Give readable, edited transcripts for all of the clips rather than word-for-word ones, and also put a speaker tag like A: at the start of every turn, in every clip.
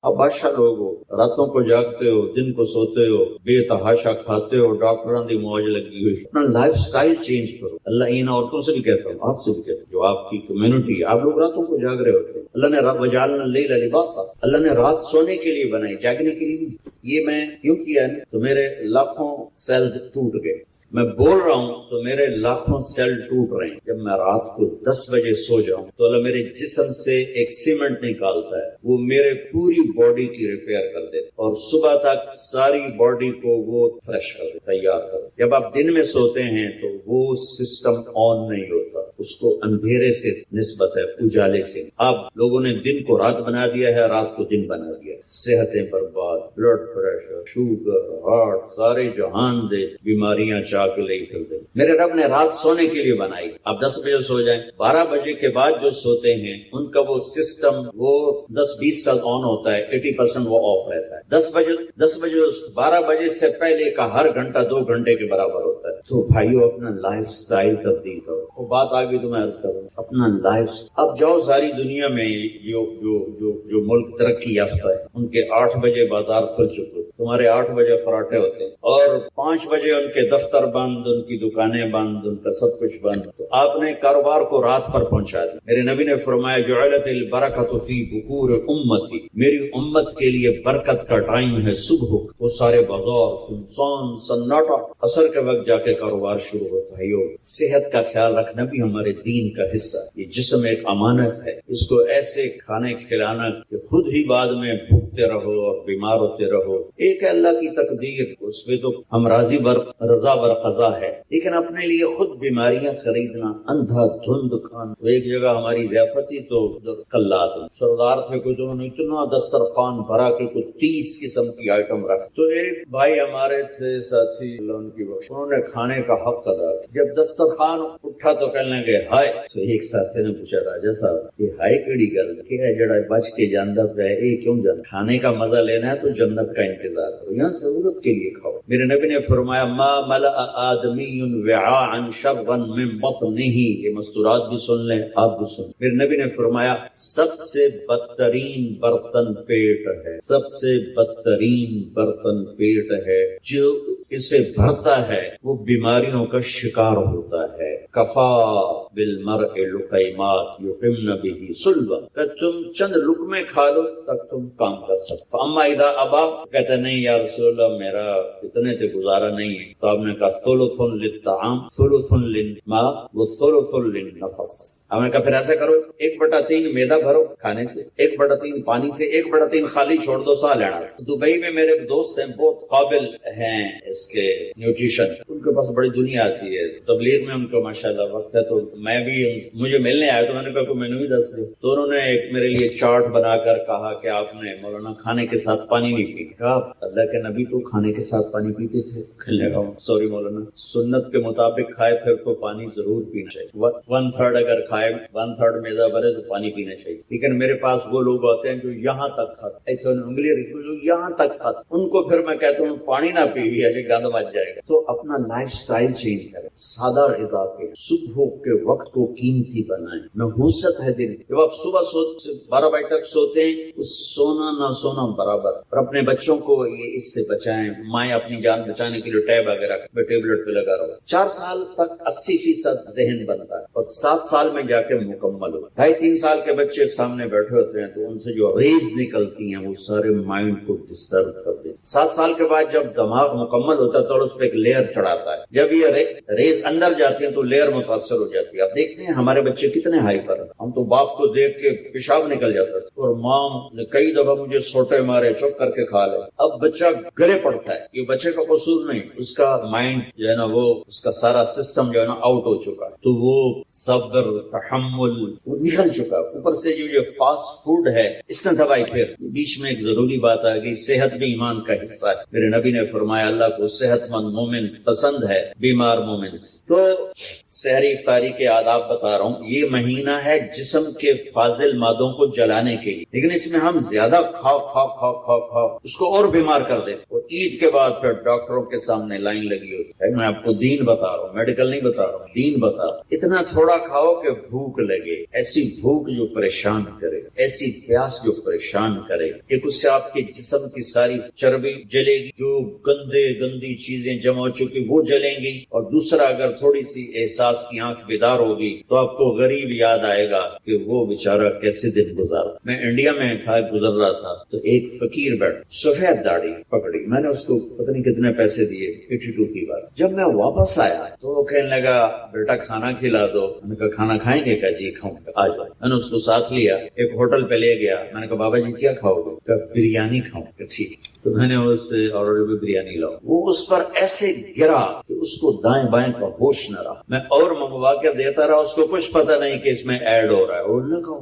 A: اب بادشاہ لوگ ہو، راتوں کو جاگتے ہو، دن کو سوتے ہو، بے تحاشا کھاتے ہو، ڈاکٹروں کی موج لگی ہوئی. اپنا لائف سٹائل چینج کرو. اللہ ان عورتوں سے بھی کہتا ہوں، آپ سے بھی کہتا ہوں، جو آپ کی کمیونٹی ہے. آپ لوگ راتوں کو جاگ رہے ہوتے ہیں. اللہ نے وجعلنا اللیل لباسا، اللہ نے رات سونے کے لیے بنائی، جاگنے کے لیے نہیں. یہ میں کیوں کیا ہے تو میرے لاکھوں سیلز ٹوٹ گئے. میں بول رہا ہوں تو میرے لاکھوں سیل ٹوٹ رہے ہیں. جب میں رات کو 10 بجے سو جاؤں تو اللہ میرے جسم سے ایک سیمنٹ نکالتا ہے، وہ میرے پوری باڈی کی ریپیئر کر دیتا اور صبح تک ساری باڈی کو وہ فریش کر دیتا، تیار کر دیتا. جب آپ دن میں سوتے ہیں تو وہ سسٹم آن نہیں ہوتا، اس کو اندھیرے سے نسبت ہے، اجالے سے. آپ لوگوں نے دن کو رات بنا دیا ہے، رات کو دن بنا دیا. صحتیں برباد، بلڈ پریشر، شوگر، ہارٹ، سارے جہان دے بیماریاں چاک لے پھر دے. میرے رب نے رات سونے کے لیے بنائی. آپ 10 بجے سو جائیں، 12 بجے کے بعد جو سوتے ہیں ان کا وہ سسٹم وہ 10-20 سال آن ہوتا ہے، 80% وہ آف رہتا ہے. 10 بجے 12 بجے سے پہلے کا ہر گھنٹہ 2 گھنٹے کے برابر ہوتا ہے. تو بھائیو اپنا لائف سٹائل تبدیل کرو. وہ بات آگے تو میں عرض کروں، اپنا لائف. اب جاؤ ساری دنیا میں جو ملک ترقی یافتہ ہے ان کے 8 بجے بازار کھل چکے، تمہارے 8 بجے فراٹے ہوتے ہیں اور 5 بجے ان کے دفتر بند، ان کی دکانیں بند، ان کا سب کچھ بند. تو آپ نے کاروبار کو رات پر پہنچا دیا. میرے نبی نے فرمایا جعلت البرکۃ فی بکور امتی، میری امت کے لیے برکت کا ٹائم ہے صبح. وہ سارے بازار سنسان سناٹا، عصر کے وقت جا کے کاروبار شروع ہوتا ہے. صحت کا خیال رکھنا بھی ہمارے دین کا حصہ. یہ جسم ایک امانت ہے، اس کو ایسے کھانے کھلانا کہ خود ہی بعد میں بھوکتے رہو اور بیمار ہوتے رہو. ایک اللہ کی تقدیر، اس پہ تو ہم راضی رضا بر قضا ہے، لیکن اپنے لیے خود بیماریاں خریدنا، اندھا دھند کھانا. تو ایک جگہ ہماری ضیافت تھی تو کلات سردار تھے، کوئی تو انہوں نے اتنا دسترخوان بھرا کہ کوئی 30 قسم کی آئٹم رکھ. تو ایک بھائی ہمارے تھے ساتھی، اللہ ان کی بخش، انہوں نے کھانے کا حق ادا. جب دسترخوان اٹھا تو کہنے لگے ہائے. تو ایک ساتھی نے پوچھا راجا صاحب یہ ہائے کیڑی گل ہے جڑا بچ کے جاندہ پہ ہے، کیوں جاندہ؟ کھانے کا مزہ لینا ہے تو جنت کا انتظار کرو، یہاں ضرورت کے لیے کھاؤ. میرے نبی نے فرمایا ما ملأ آدمی وعاء شرا من بطنہ. یہ مستورات بھی سن لیں، آپ بھی سن. میرے نبی نے فرمایا سب سے بدترین برتن پیٹ ہے، سب سے بدترین برتن پیٹ ہے. جو اسے بھرتا ہے وہ بیماریوں کا شکار ہوتا ہے. کفا بالمرء لقیمات یقمن به صلبا، کہ تم چند لقمے کھا لو تک تم کام کر سکتے. اما اذا ابا، کہتے نہیں یا رسول اللہ میرا اتنے سے گزارا نہیں ہے. تو آپ نے کہا ثلث للطعام ثلث للماء وثلث للنفس. ہم نے کہا پھر ایسا کرو 1/3 میدا بھرو کھانے سے، 1/3 پانی سے، 1/3 خالی چھوڑ دو سا لینا. دبئی میں میرے ایک دوست ہیں، بہت قابل ہیں اس کے نیوٹریشن، ان کے پاس بڑی دنیا آتی ہے تبلیغ میں، ان کو ماشاءاللہ وقت ہے. تو میں بھی مجھے ملنے آیا تو میں نے کہا کہ مینو ہی دس دو. تو انہوں نے ایک میرے لیے چارٹ بنا کر کہا کہ آپ نے مولانا کھانے کے ساتھ پانی نہیں پی. کہا اللہ کے نبی تو کھانے کے ساتھ پانی پیتے تھے. کھلنے لگا سوری مولانا، سنت کے مطابق کھائے پھر تو پانی ضرور پینا چاہیے. 1/3 اگر کھائے 1/3 میدا بھرے تو پانی پینا چاہیے. لیکن میرے پاس وہ لوگ آتے ہیں جو یہاں تک کھاتے، انگلی رکھو جو یہاں تک کھاتے، ان کو پھر میں کہتا ہوں پانی نہ پی، ایسے گند مچ جائے گا. تو اپنا لائف سٹائل چینج کریں، سادہ غذا کے، صبح کے وقت کو قیمتی بنائیں. نحوست ہے دن. جب آپ صبح 12 بجے تک سوتے ہیں اس سونا نہ سونا برابر. اور اپنے بچوں کو یہ اس سے بچائیں. مائیں اپنی جان بچانے کے لیے ٹیب وغیرہ ٹیبلٹ پہ لگا رہا. 4 سال تک 80% ذہن بنتا ہے اور 7 سال میں جا کے مکمل ہو. 2.5-3 سال کے بچے سامنے بیٹھے ہوتے ہیں تو ان سے جو ریز نکلتی ہیں وہ سارے مائنڈ کو ڈسٹرب کر دیتے. 7 سال کے بعد جب دماغ مکمل ہوتا ہے تو اس پہ ایک لیئر چڑھاتا ہے. جب یہ ریز اندر جاتی ہیں تو لیئر متاثر ہو جاتی ہے. آپ دیکھتے ہیں ہمارے بچے کتنے ہائپر ہیں. ہم تو باپ کو دیکھ کے پیشاب نکل جاتا تھا اور ماں نے کئی دفعہ مجھے سوٹے مارے چپ کر کے کھا لے. اب بچہ گلے پڑتا ہے، یہ بچے کا قصور نہیں، اس کا مائنڈ جو ہے نا وہ اس کا سارا سسٹم جو ہے نا آؤٹ ہو چکا ہے. تو وہ صبر تحمل وہ نکل چکا. اوپر سے جو فاسٹ فوڈ ہے اس نے دبائی. پھر بیچ میں ایک ضروری بات آ گئی، صحت بھی ایمان کا کا حصہ ہے. میرے نبی نے فرمایا اللہ کو صحت مند مومن پسند ہے بیمار مومن سے. تو سحری افطاری کے آداب بتا رہا ہوں. یہ مہینہ ہے جسم کے فاضل مادوں کو جلانے کے لیے، لیکن اس میں ہم زیادہ کھاؤ اس کو اور بیمار کر دیتے. عید کے بعد پھر ڈاکٹروں کے سامنے لائن لگی ہوتی ہے. میں آپ کو دین بتا رہا ہوں، میڈیکل نہیں بتا رہا ہوں، دین بتا رہا ہوں. اتنا تھوڑا کھاؤ کہ بھوک لگے، ایسی بھوک جو پریشان کرے، ایسی پیاس جو پریشان کرے. ایک اس سے آپ کے جسم کی ساری چربی جلے گی، جو گندی چیزیں جمع ہو چکی وہ جلیں گی. اور دوسرا اگر تھوڑی سی احساس کی آنکھ بیدار ہوگی تو آپ کو غریب یاد آئے گا کہ وہ بیچارہ کیسے دن گزارا. میں انڈیا میں تھا، گزر رہا تھا تو ایک فقیر بیٹھ سفید داڑھی پکڑی، میں نے اس کو پتہ نہیں کتنے پیسے دیے، 82 کی بات. جب میں واپس آیا تو وہ کہنے لگا بیٹا کھانا کھلا دو. میں نے کہا کھانا کھائیں گے؟ کہا جی کھاؤں. آج میں نے اس کو ساتھ لیا، ایک ہوٹل پہ لے گیا. میں نے کہا بابا جی کیا کھاؤ گے؟ کہا بریانی کھاؤں. ٹھیک. تو میں نے اس سے آرڈر پہ بریانی لاؤ. وہ اس پر ایسے گرا کہ اس کو دائیں بائیں کا ہوش نہ رہا. میں اور منگوا کے دیتا رہا، اس کو کچھ پتہ نہیں کہ اس میں ایڈ ہو رہا ہے. وہ لگاؤ.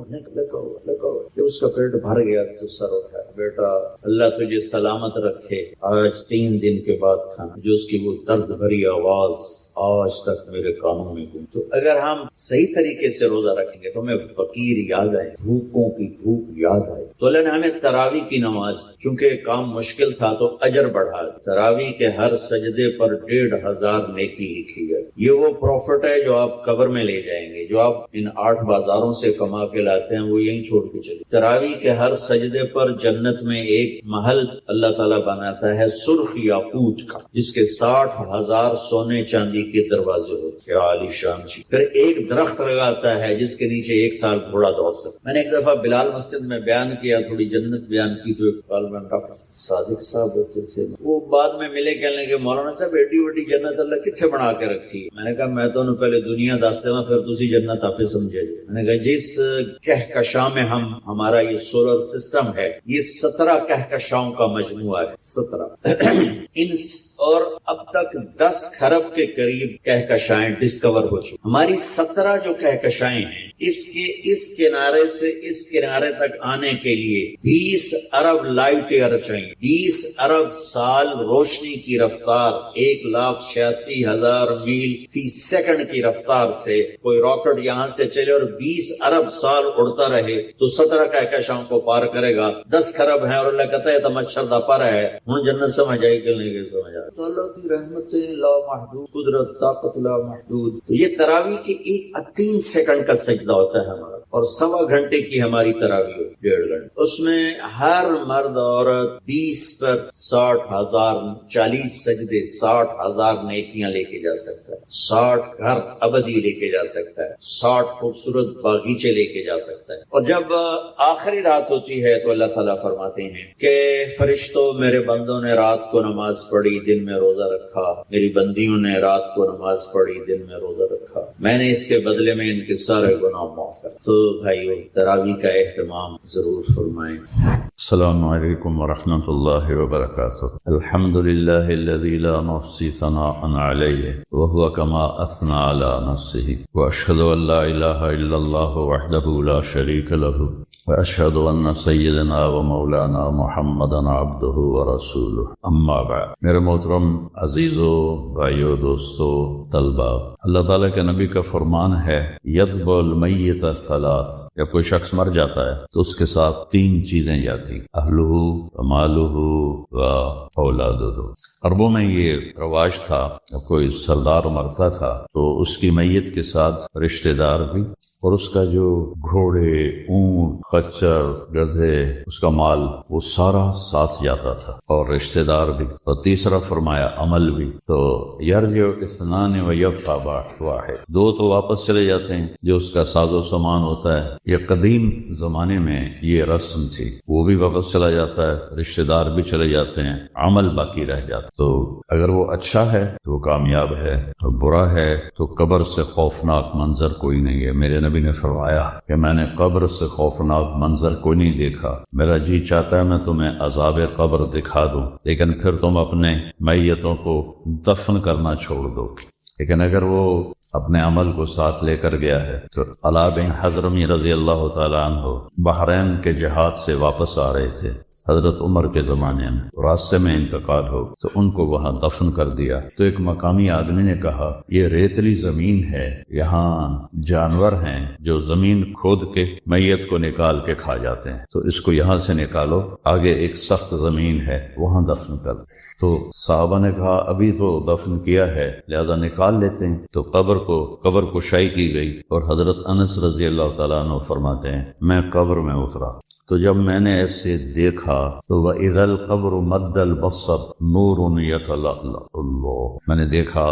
A: جب اس کا پیٹ بھر گیا تو سر اٹھا، بیٹا اللہ تجھے سلامت رکھے، آج 3 دن کے بعد کھانا. جو اس کی وہ درد بھری آواز آج تک میرے کانوں میں گونجتی. تو اگر ہم صحیح طریقے سے روزہ رکھیں گے تو ہمیں فقیر یاد آئے، بھوکوں کی بھوک یاد آئے. تو اللہ نے ہمیں تراویح کی نماز، چونکہ کام مشکل تھا تو اجر بڑھا. تراویح کے ہر سجدے پر 1500 نیکی لکھی گئی. یہ وہ پروفٹ ہے جو آپ قبر میں لے جائیں گے. جو آپ ان 8 بازاروں سے کما کے لاتے ہیں وہ یہیں چھوڑ کے چلے. تراویح کے ہر سجدے پر جنت میں ایک محل اللہ تعالیٰ بناتا ہے سرخ یاقوت کا، جس کے 60,000 سونے چاندی کے دروازے ہوتے ہیں. عالی شان چیز. پھر ایک درخت لگاتا ہے جس کے نیچے 1 سال گھوڑا دوڑ سکتا. میں نے ایک دفعہ بلال مسجد میں بیان کیا، تھوڑی جنت بیان کی، تو ایک کالمن ڈاکٹر صادق صاحب ہوتے تھے، وہ بعد میں ملے، کہنے لگے مولانا صاحب ایڈی وڈی جنت اللہ کتنے بنا کے رکھی. میں نے کہا میں تو انہوں پہلے دنیا دس دے پھر تسی جنت آپ سمجھے. میں نے کہا جس کہکشاں میں ہمارا یہ سولر سسٹم ہے، یہ 17 کہکشاؤں کا مجموعہ ہے. 17 اور اب تک 10 کھرب کے قریب کہکشائیں ڈسکور ہو چکی. ہماری 17 جو کہکشائیں ہیں، اس کنارے سے اس کنارے تک آنے کے لیے 20 ارب لائٹ ایئر چاہیے. 20 ارب سال روشنی کی رفتار، 1,86,000 میل فی سیکنڈ کی رفتار سے کوئی راکٹ یہاں سے چلے اور 20 ارب سال اڑتا رہے تو 17 کہکشاؤں کو پار کرے گا. 10 کھرب ہیں اور اللہ کہتا ہے تو مچھردہ پر ہے. ہوں جنت سمجھ آئی کہ نہیں سمجھ آئی؟ تو اللہ کی رحمت لا محدود، قدرت طاقت لا محدود. تو یہ تراویح کے 3 سیکنڈ کا سجدہ ہوتا ہے ہمارا، اور 1.25 گھنٹے کی ہماری تراویح ہوتی ہے، 1.5 گھنٹے. اس میں ہر مرد عورت 20 پر 60,000 40 سجدے، 60,000 نیکیاں لے کے جا سکتا ہے. 60 گھر ابدی لے کے جا سکتا ہے، 60 خوبصورت باغیچے لے کے جا سکتا ہے. اور جب آخری رات ہوتی ہے تو اللہ تعالیٰ فرماتے ہیں کہ فرشتوں میرے بندوں نے رات کو نماز پڑھی، دن میں روزہ رکھا. میری بندیوں نے رات کو نماز پڑھی، دن میں روزہ رکھا. میں نے اس کے بدلے میں ان کے سارے گناہ معاف کر. تو بھائیو تراویح کا اہتمام ضرور فرمائیں.
B: السلام علیکم ورحمۃ اللہ وبرکاتہ. الحمد للہ الذی لا نحصی ثناء علیہ وهو كما اثنى على نفسه واشهد ان لا اله الا الله وحده لا شريك له واشهد ان سیدنا ومولانا محمدا عبده ورسوله. اما بعد. میرے محترم عزیزو، بھائیو، دوستو، طلبہ، اللہ تعالیٰ کے نبی کا فرمان ہے یتبع المیت ثلاث. جب کوئی شخص مر جاتا ہے تو اس کے ساتھ 3 چیزیں جاتی، اہلہ ومالہ و اولادہ. عربوں میں یہ رواج تھا، جب کوئی سردار مرتا تھا تو اس کی میت کے ساتھ رشتہ دار بھی، اور اس کا جو گھوڑے، اونٹ، خچر، گدھے، اس کا مال، وہ سارا ساتھ جاتا تھا، اور رشتہ دار بھی. اور تیسرا فرمایا عمل بھی. تو یرجع اثنان و یبقى واحد. 2 تو واپس چلے جاتے ہیں، جو اس کا ساز و سامان ہوتا ہے. یہ قدیم زمانے میں یہ رسم تھی، وہ بھی واپس چلا جاتا ہے، رشتہ دار بھی چلے جاتے ہیں، عمل باقی رہ جاتا. تو اگر وہ اچھا ہے تو وہ کامیاب ہے، اور برا ہے تو قبر سے خوفناک منظر کوئی نہیں ہے. میرے نبی نے فرمایا کہ میں نے قبر سے خوفناک منظر کوئی نہیں دیکھا. میرا جی چاہتا ہے میں تمہیں عذاب قبر دکھا دوں، لیکن پھر تم اپنے میتوں کو دفن کرنا چھوڑ دو. لیکن اگر وہ اپنے عمل کو ساتھ لے کر گیا ہے تو علا بن حضرمی رضی اللہ تعالیٰ عنہ بحرین کے جہاد سے واپس آ رہے تھے. حضرت عمر کے زمانے میں راستے میں انتقال ہو تو ان کو وہاں دفن کر دیا۔ تو ایک مقامی آدمی نے کہا یہ ریتلی زمین ہے، یہاں جانور ہیں جو زمین کھود کے میت کو نکال کے کھا جاتے ہیں، تو اس کو یہاں سے نکالو، آگے ایک سخت زمین ہے وہاں دفن کر۔ تو صحابہ نے کہا ابھی تو دفن کیا ہے لہذا نکال لیتے ہیں۔ تو قبر کشائی کی گئی، اور حضرت انس رضی اللہ تعالیٰ عنہ فرماتے ہیں میں قبر میں اترا تو جب میں نے ایسے دیکھا تو وَإِذَا الْقَبْرُ مَدَّ الْبَصَرِ نُورٌ يَتَلَأْلَأُ اللَّهُ، میں نے دیکھا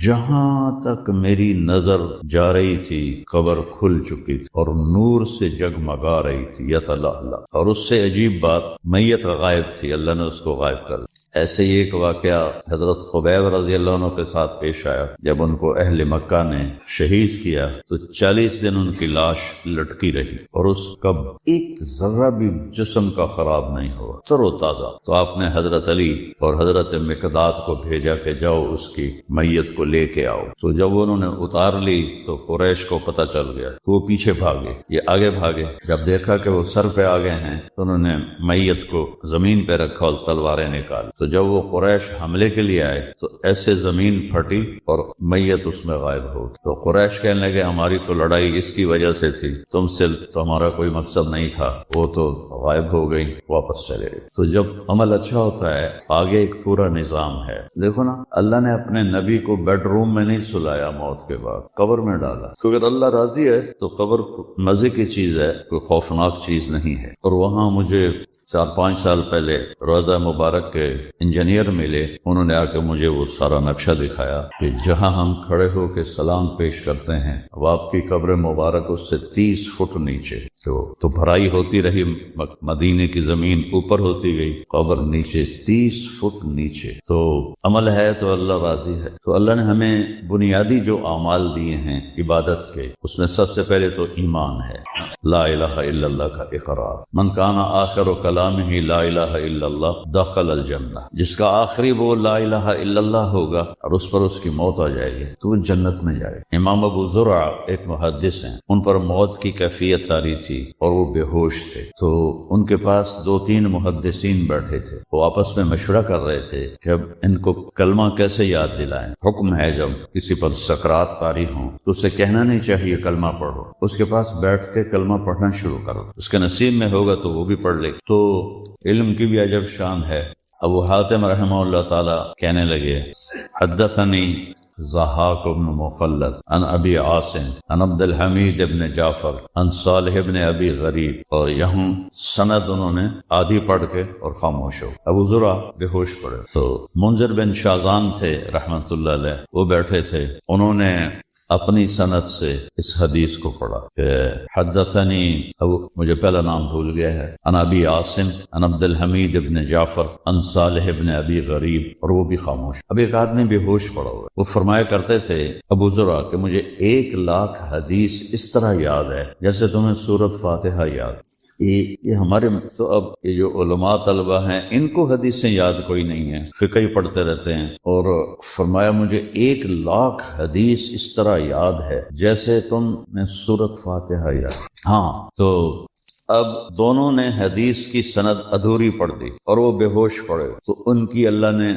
B: جہاں تک میری نظر جا رہی تھی قبر کھل چکی تھی اور نور سے جگمگا رہی تھی، یتلألأ، اور اس سے عجیب بات میت غائب تھی، اللہ نے اس کو غائب کر دیا۔ ایسے ہی ایک واقعہ حضرت خبیب رضی اللہ عنہ کے ساتھ پیش آیا، جب ان کو اہل مکہ نے شہید کیا تو 40 دن ان کی لاش لٹکی رہی اور اس کا ایک ذرہ بھی جسم کا خراب نہیں ہوا، تر و تازہ۔ تو آپ نے حضرت علی اور حضرت مقداد کو بھیجا کہ جاؤ اس کی میت کو لے کے آؤ۔ تو جب انہوں نے اتار لی تو قریش کو پتہ چل گیا تو وہ پیچھے بھاگے، یہ آگے بھاگے۔ جب دیکھا کہ وہ سر پہ آگے ہیں تو انہوں نے میت کو زمین پہ رکھا اور تلواریں نکال۔ تو جب وہ قریش حملے کے لیے آئے تو ایسے زمین پھٹی اور میت اس میں غائب ہو گئی۔ تو قریش کہنے لگے ہماری تو لڑائی اس کی وجہ سے تھی، تم سے تو ہمارا کوئی مقصد نہیں تھا، وہ تو غائب ہو گئی، واپس چلے گئے۔ تو جب عمل اچھا ہوتا ہے آگے ایک پورا نظام ہے۔ دیکھو نا، اللہ نے اپنے نبی کو بیڈ روم میں نہیں سلایا موت کے بعد، قبر میں ڈالا۔ تو اگر اللہ راضی ہے تو قبر مزے کی چیز ہے، کوئی خوفناک چیز نہیں ہے۔ اور وہاں مجھے 4-5 سال پہلے روضہ مبارک کے انجینئر ملے، انہوں نے آ کے مجھے وہ سارا نقشہ دکھایا کہ جہاں ہم کھڑے ہو کے سلام پیش کرتے ہیں اب آپ کی قبر مبارک اس سے 30 فٹ نیچے، تو بھرائی ہوتی رہی، مدینے کی زمین اوپر ہوتی گئی، قبر نیچے 30 فٹ نیچے۔ تو عمل ہے تو اللہ راضی ہے۔ تو اللہ نے ہمیں بنیادی جو اعمال دیے ہیں عبادت کے، اس میں سب سے پہلے تو ایمان ہے، لا الہ الا اللہ کا اقرار۔ من کان آخر کلامہ لا الہ الا اللہ دخل الجنہ، جس کا آخری وہ لا الہ الا اللہ ہوگا اور اس پر اس کی موت آ جائے گی تو وہ جنت میں جائے گا۔ امام ابو زرع ایک محدث ہیں، ان پر موت کی کیفیت طاری تھی اور وہ بے ہوش تھے۔ تو ان کے پاس 2-3 محدثین بیٹھے تھے، وہ آپس میں مشورہ کر رہے تھے کہ اب ان کو کلمہ کیسے یاد دلائیں۔ حکم ہے جب کسی پر سکرات طاری ہوں تو اسے کہنا نہیں چاہیے کلمہ پڑھو، اس کے پاس بیٹھ کے کلمہ پڑھنا شروع کرو، اس کے نصیب میں ہوگا تو وہ بھی پڑھ لے۔ تو علم کی بھی عجب شان ہے۔ ابو حاتم رحمہ اللہ تعالی کہنے لگے حدثنی ضحاک بن مخلد عن ابی عاصم عن عبد الحمید بن جعفر عن صالح بن ابی غریب، اور یہاں سند انہوں نے آدھی پڑھ کے اور خاموش ہو۔ ابو زرع بے ہوش پڑے۔ تو منذر بن شازان تھے رحمت اللہ علیہ، وہ بیٹھے تھے، انہوں نے اپنی سند سے اس حدیث کو پڑھا کہ حدثنی، مجھے پہلا نام بھول گیا ہے، عن ابی عاصم عن عبد الحمید ابن جعفر عن صالح ابن ابی غریب، اور وہ بھی خاموش۔ اب ایک آدمی بے ہوش پڑا ہوا، وہ فرمایا کرتے تھے ابو زرع کہ مجھے 1,00,000 حدیث اس طرح یاد ہے جیسے تمہیں سورۃ فاتحہ یاد۔ یہ ہمارے تو اب یہ جو علماء طلبہ ہیں ان کو حدیثیں یاد کوئی نہیں ہے، فقہ ہی پڑھتے رہتے ہیں، اور فرمایا مجھے 1,00,000 حدیث اس طرح یاد ہے جیسے تم نے سورۃ فاتحہ یاد۔ ہاں، تو اب دونوں نے حدیث کی سند ادھوری پڑھ دی اور وہ بے ہوش پڑے، تو ان کی اللہ نے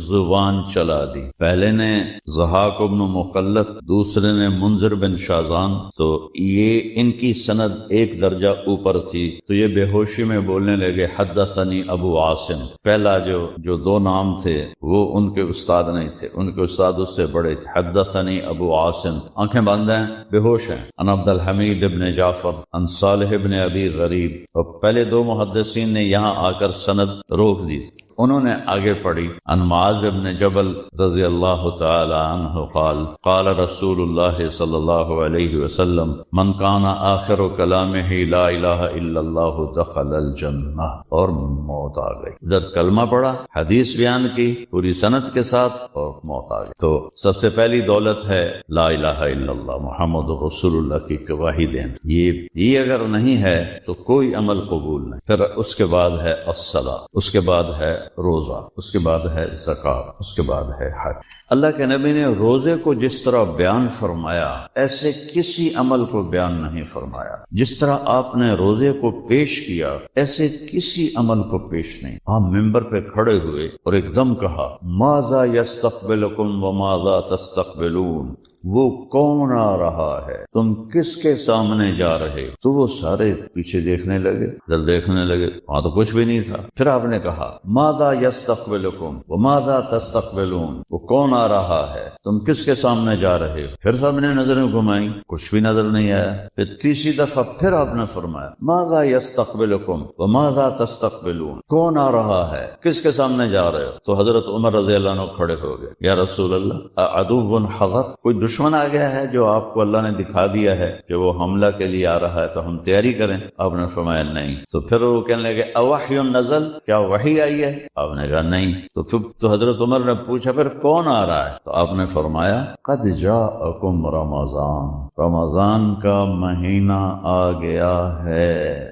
B: زبان چلا دی۔ پہلے نے ضحاک بن مخلد، دوسرے نے منذر بن شازان، تو یہ ان کی سند ایک درجہ اوپر تھی، تو یہ بے ہوشی میں بولنے لگے حدثنی ابو عاصم۔ پہلا جو 2 نام تھے وہ ان کے استاد نہیں تھے، ان کے استاد اس سے بڑے تھے۔ حدثنی ابو عاصم، آنکھیں بند ہیں، بے ہوش ہیں، عن عبد الحمید ابن جعفر عن صالح ابن ابی غریب، اور پہلے 2 محدثین نے یہاں آ کر سند روک دی۔ انہوں نے آگے پڑھی عن معاذ بن جبل رضی اللہ تعالی عنہ قال قال رسول اللہ صلی اللہ علیہ وسلم من کان آخر کلامہ لا الہ الا اللہ دخل الجنہ، اور موت آ گئی۔ ادھر کلمہ پڑھا، حدیث بیان کی پوری سند کے ساتھ، اور موت آ گئی۔ تو سب سے پہلی دولت ہے لا الہ الا اللہ محمد رسول اللہ کی گواہی دینا، یہ اگر نہیں ہے تو کوئی عمل قبول نہیں۔ پھر اس کے بعد ہے الصلاۃ، اس کے بعد ہے روزہ، اس کے بعد ہے زکات، اس کے بعد ہے حج۔ اللہ کے نبی نے روزے کو جس طرح بیان فرمایا ایسے کسی عمل کو بیان نہیں فرمایا۔ جس طرح آپ نے روزے کو پیش کیا ایسے کسی عمل کو پیش نہیں۔ آپ ممبر پہ کھڑے ہوئے اور ایک دم کہا ماذا یستقبلکم وماذا تستقبلون، وہ کون آ رہا ہے، تم کس کے سامنے جا رہے؟ تو وہ سارے پیچھے دیکھنے لگے، ادھر دیکھنے لگے، وہاں تو کچھ بھی نہیں تھا۔ پھر آپ نے کہا ماذا یستقبلکم وماذا تستقبلون، وہ کون آ رہا ہے، تم کس کے سامنے جا رہے ہو؟ پھر سب نے نظریں گھمائیں، کچھ بھی نظر نہیں آیا۔ پھر تیسری دفعہ پھر آپ نے فرمایا ماذا یستقبلکم وماذا تستقبلون، کون آ رہا ہے، کس کے سامنے جا رہے ہو؟ تو حضرت عمر رضی اللہ عنہ کھڑے ہو گئے، یا رسول اللہ عدو حضر، کوئی دشمن آ گیا ہے جو آپ کو اللہ نے دکھا دیا ہے کہ وہ حملہ کے لیے آ رہا ہے تو ہم تیاری کریں؟ آپ نے فرمایا نہیں۔ تو پھر وہ کہنے لگے اوحی نزل، کیا وحی آئی ہے؟ آپ نے کہا نہیں۔ تو حضرت عمر نے پوچھا پھر کون آ رہا ہے؟ تو آپ نے فرمایا قد جاءکم رمضان، رمضان کا مہینہ آ گیا ہے۔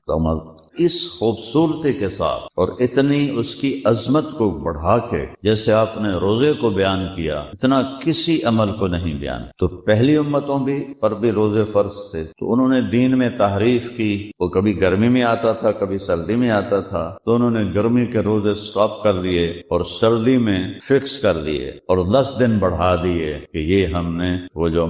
B: اس خوبصورتی کے ساتھ اور اتنی اس کی عظمت کو بڑھا کے جیسے آپ نے روزے کو بیان کیا اتنا کسی عمل کو نہیں بیان۔ تو پہلی امتوں بھی پر بھی روزے فرض تھے، تو انہوں نے دین میں تحریف کی، وہ کبھی گرمی میں آتا تھا کبھی سردی میں آتا تھا، تو انہوں نے گرمی کے روزے سٹاپ کر دیے اور سردی میں فکس کر دیے اور 10 دن بڑھا دیے کہ یہ ہم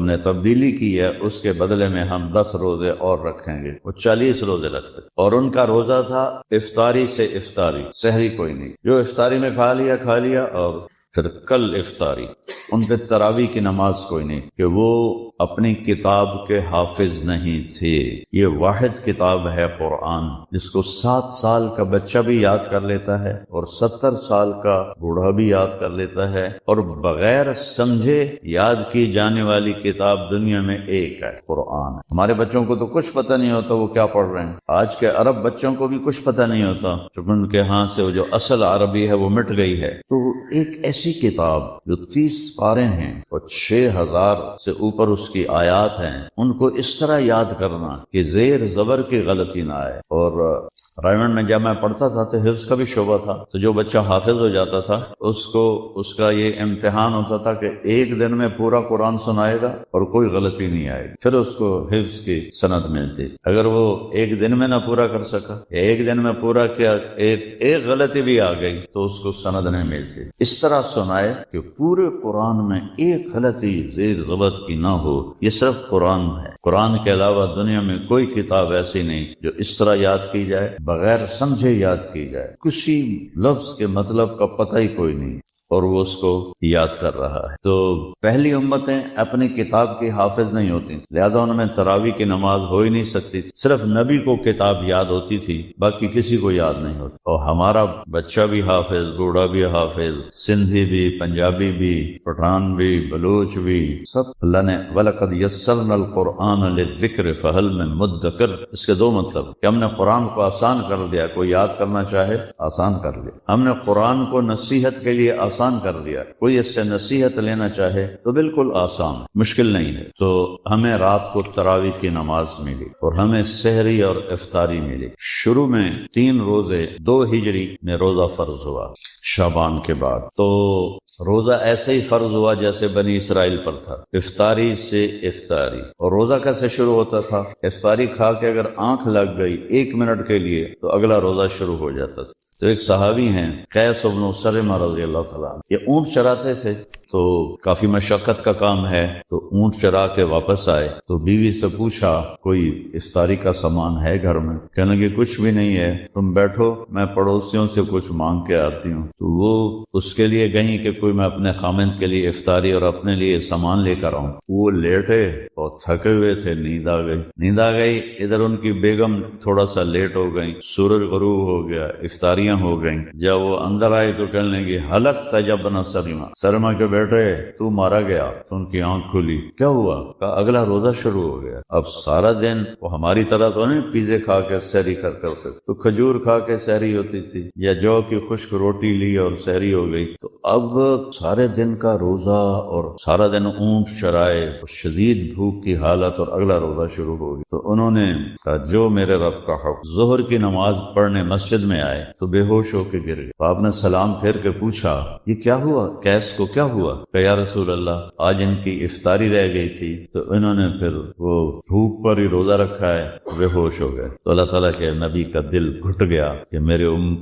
B: نے تبدیلی کی ہے اس کے بدلے میں ہم 10 روزے اور رکھیں گے۔ وہ 40 روزے رکھتے اور ان کا روزہ تھا افطاری سے افطاری، سحری کوئی نہیں، جو افطاری میں کھا لیا اور پھر کل افطاری۔ ان پہ تراویح کی نماز کوئی نہیں کہ وہ اپنی کتاب کے حافظ نہیں تھے۔ یہ واحد کتاب ہے قرآن جس کو 7 سال کا بچہ بھی یاد کر لیتا ہے اور 70 سال کا بوڑھا بھی یاد کر لیتا ہے، اور بغیر سمجھے یاد کی جانے والی کتاب دنیا میں ایک ہے، قرآن۔ ہمارے بچوں کو تو کچھ پتہ نہیں ہوتا وہ کیا پڑھ رہے ہیں، آج کے عرب بچوں کو بھی کچھ پتہ نہیں ہوتا چونکہ ان کے ہاں سے وہ جو اصل عربی ہے وہ مٹ گئی ہے۔ تو ایک ایسی کتاب جو 30 پارے ہیں اور 6000 سے اوپر اس کی آیات ہیں، ان کو اس طرح یاد کرنا کہ زیر زبر کی غلطی نہ آئے۔ اور رائمنڈ میں جب میں پڑھتا تھا تو حفظ کا بھی شعبہ تھا، تو جو بچہ حافظ ہو جاتا تھا اس کا یہ امتحان ہوتا تھا کہ ایک دن میں پورا قرآن سنائے گا اور کوئی غلطی نہیں آئے گی، پھر اس کو حفظ کی سند ملتی۔ اگر وہ ایک دن میں نہ پورا کر سکا یا ایک دن میں پورا کیا ایک غلطی بھی آ گئی تو اس کو سند نہیں ملتی۔ اس طرح سنائے کہ پورے قرآن میں ایک غلطی زیر ضبط کی نہ ہو۔ یہ صرف قرآن ہے، قرآن کے علاوہ دنیا میں کوئی کتاب ایسی نہیں جو اس طرح یاد کی جائے، بغیر سمجھے یاد کی جائے، کسی لفظ کے مطلب کا پتہ ہی کوئی نہیں اور وہ اس کو یاد کر رہا ہے۔ تو پہلی امتیں اپنی کتاب کی حافظ نہیں ہوتی، لہذا ان میں تراویح کی نماز ہو ہی نہیں سکتی تھی، صرف نبی کو کتاب یاد ہوتی تھی، باقی کسی کو یاد نہیں ہوتی۔ اور ہمارا بچہ بھی حافظ، بوڑھا بھی حافظ، سندھی بھی، پنجابی بھی، پٹھان بھی، بلوچ بھی، سب اللہ نے وَلَقَدْ يَسَّرْنَا الْقُرْآنَ لِلذِّكْرِ فَهَلْ مِن مُدَّكِرٍ، اس کے دو مطلب کہ ہم نے قرآن کو آسان کر دیا، کوئی یاد کرنا چاہے آسان کر دیا، ہم نے قرآن کو نصیحت کے لیے آسان کر دیا، کوئی اس سے نصیحت لینا چاہے تو بالکل آسان، مشکل نہیں ہے۔ تو ہمیں رات کو تراویح کی نماز ملی اور ہمیں سحری اور افطاری ملی۔ شروع میں 3 روزے 2 ہجری میں روزہ فرض ہوا شعبان کے بعد، تو روزہ ایسے ہی فرض ہوا جیسے بنی اسرائیل پر تھا، افطاری سے افطاری۔ اور روزہ کیسے شروع ہوتا تھا؟ افطاری کھا کے اگر آنکھ لگ گئی 1 منٹ کے لیے تو اگلا روزہ شروع ہو جاتا تھا۔ تو ایک صحابی ہیں قیس بن سلمہ رضی اللہ تعالیٰ عنہ، یہ اونٹ چراتے تھے، تو کافی مشقت کا کام ہے، تو اونٹ چرا کے واپس آئے تو بیوی سے پوچھا کوئی افطاری کا سامان ہے گھر میں؟ کہنے لگے کچھ بھی نہیں ہے، تم بیٹھو میں پڑوسیوں سے کچھ مانگ کے آتی ہوں۔ تو وہ اس کے لیے گئیں کہ کوئی میں اپنے خامند کے لیے افطاری اور اپنے لیے سامان لے کر آؤں۔ وہ لیٹے اور تھکے ہوئے تھے، نیند آ گئی۔ ادھر ان کی بیگم تھوڑا سا لیٹ ہو گئی، سورج غروب ہو گیا، افطاریاں ہو گئیں۔ جب وہ اندر آئے تو کہنے لگے حلقت جب نہ سلمہ کے بیٹے تو مارا گیا، تو ان کی آنکھ کھلی، کیا ہوا؟ کہا اگلا روزہ شروع ہو گیا۔ اب سارا دن وہ ہماری طرح تو نہیں پیزے کھا کے سحری کرتے، تو کھجور کھا کے سحری ہوتی تھی، یا جو کی خشک روٹی لی اور سحری ہو گئی۔ تو اب سارے دن کا روزہ اور سارا دن اونٹ چرائے، شدید بھوک کی حالت، اور اگلا روزہ شروع ہو گئی۔ تو انہوں نے کہا جو میرے رب کا حکم۔ ظہر کی نماز پڑھنے مسجد میں آئے تو بے ہوش ہو کے گر گئے۔ تو آپ نے سلام پھیر کے پوچھا یہ کیا ہوا، کیس کو کیا ہوا؟ کہ یا رسول اللہ آج ان کی افطاری رہ گئی تھی، تو انہوں نے پھر وہ بھوک پر ہی روزہ رکھا ہے، بے ہوش ہو گئے۔ تو اللہ تعالیٰ کے نبی کا دل گھٹ گیا کہ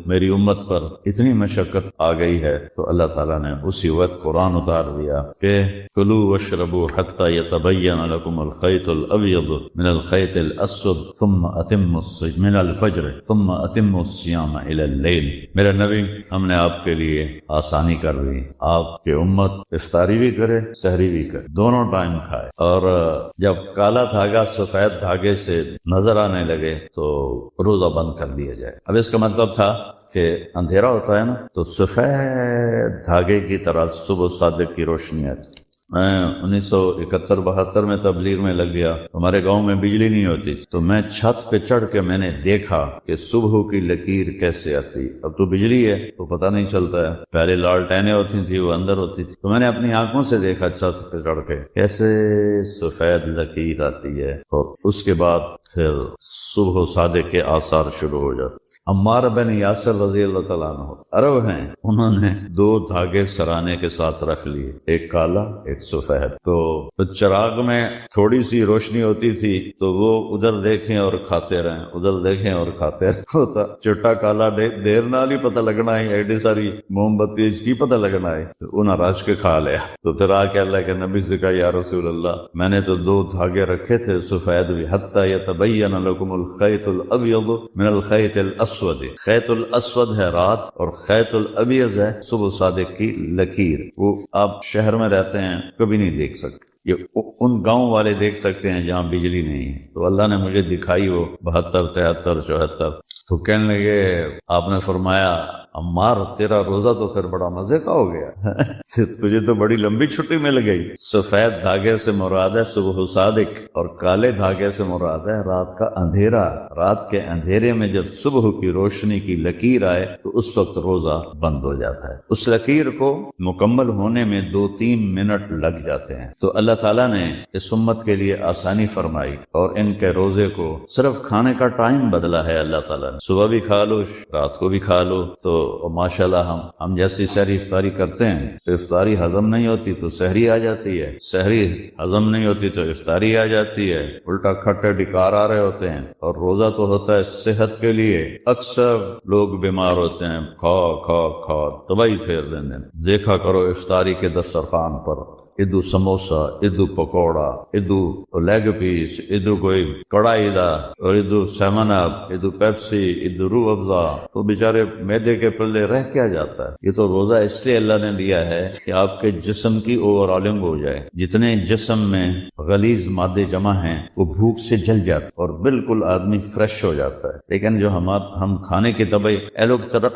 B: میری امت پر اتنی مشقت آ گئی ہے۔ تو اللہ تعالیٰ نے اسی وقت قرآن اتار دیا کہ کلوا واشربوا حتی یتبین لکم الخیط الابیض من الخیط الاسود ثم اتموا من الفجر ثم اتموا الصیام الی اللیل۔ میرے نبی ہم نے آپ کے لیے آسانی کر دی، آپ کی امت افطاری بھی کرے سحری بھی کرے، دونوں ٹائم کھائے، اور جب کالا دھاگا سفید دھاگے سے نظر آنے لگے تو روزہ بند کر دیا جائے۔ اب اس کا مطلب تھا کہ اندھیرا ہوتا ہے نا، تو سفید دھاگے کی طرح صبح صادق کی روشنی آتی۔ میں 1971-72 میں تبلیغ میں لگ گیا، ہمارے گاؤں میں بجلی نہیں ہوتی، تو میں چھت پہ چڑھ کے میں نے دیکھا کہ صبح کی لکیر کیسے آتی۔ اب تو بجلی ہے تو پتہ نہیں چلتا ہے، پہلے لالٹینیں ہوتی تھی وہ اندر ہوتی تھی، تو میں نے اپنی آنکھوں سے دیکھا چھت پہ چڑھ کے کیسے سفید لکیر آتی ہے، اور اس کے بعد پھر صبح صادق کے آثار شروع ہو جاتے۔ عمار بن یاسر رضی اللہ تعالیٰ عنہ عرب ہیں، انہوں نے 2 دھاگے سرانے کے ساتھ رکھ لیے، ایک کالا ایک سفید۔ تو چراغ میں تھوڑی سی روشنی ہوتی تھی تو وہ ادھر دیکھیں اور کھاتے رہیں، ادھر دیکھیں اور کھاتے رہیں، ہوتا چٹا کالا دیر نال ہی پتہ لگنا ہے، ایڈی ساری موم بتی کی پتہ لگنا ہے، تو انہوں راج کے کھا لیا۔ تو پھر آ کے اللہ کے نبی سے کہا یا رسول اللہ میں نے تو 2 دھاگے رکھے تھے سفید بھی، حتی یتبین لکم الخیط الابیض من الخیط الاسود۔ خیط الاسود ہے رات، اور خیط الابیض ہے صبح صادق کی لکیر۔ وہ آپ شہر میں رہتے ہیں کبھی نہیں دیکھ سکتے، یہ ان گاؤں والے دیکھ سکتے ہیں جہاں بجلی نہیں ہے۔ تو اللہ نے مجھے دکھائی وہ 72 73 74۔ تو کہنے لگے آپ نے فرمایا عمار تیرا روزہ تو پھر بڑا مزے کا ہو گیا، تجھے تو بڑی لمبی چھٹی مل گئی۔ سفید دھاگے سے مراد ہے صبح صادق، اور کالے دھاگے سے مراد ہے رات کا اندھیرا۔ رات کے اندھیرے میں جب صبح کی روشنی کی لکیر آئے تو اس وقت روزہ بند ہو جاتا ہے۔ اس لکیر کو مکمل ہونے میں 2-3 منٹ لگ جاتے ہیں۔ تو اللہ تعالیٰ نے اس امت کے لیے آسانی فرمائی، اور ان کے روزے کو صرف کھانے کا ٹائم بدلا ہے اللہ تعالیٰ نے، صبح بھی کھا لو رات کو بھی کھا لو۔ تو ماشاءاللہ ہم جیسی سحری افطاری کرتے ہیں تو افطاری ہضم نہیں ہوتی تو سحری آ جاتی ہے، سحری ہضم نہیں ہوتی تو افطاری آ جاتی ہے، الٹا کھٹے ڈکار آ رہے ہوتے ہیں۔ اور روزہ تو ہوتا ہے صحت کے لیے، اکثر لوگ بیمار ہوتے ہیں، کھا تباہی پھیر دینے۔ دیکھا کرو افطاری کے دسترخوان پر ادو سموسا، ادو پکوڑا، ادو لیگ پیس، ادو کوئی کڑائی دا، اور ادو سیون اپ، ادو پیپسی، ادو روح افزا، تو بیچارے میدے کے پلے رہ کیا جاتا ہے۔ یہ تو روزہ اس لیے اللہ نے دیا ہے کہ آپ کے جسم کی اوور آلنگ ہو جائے، جتنے جسم میں غلیظ مادے جمع ہیں وہ بھوک سے جل جاتے اور بالکل آدمی فریش ہو جاتا ہے۔ لیکن جو ہم کھانے کی طبعی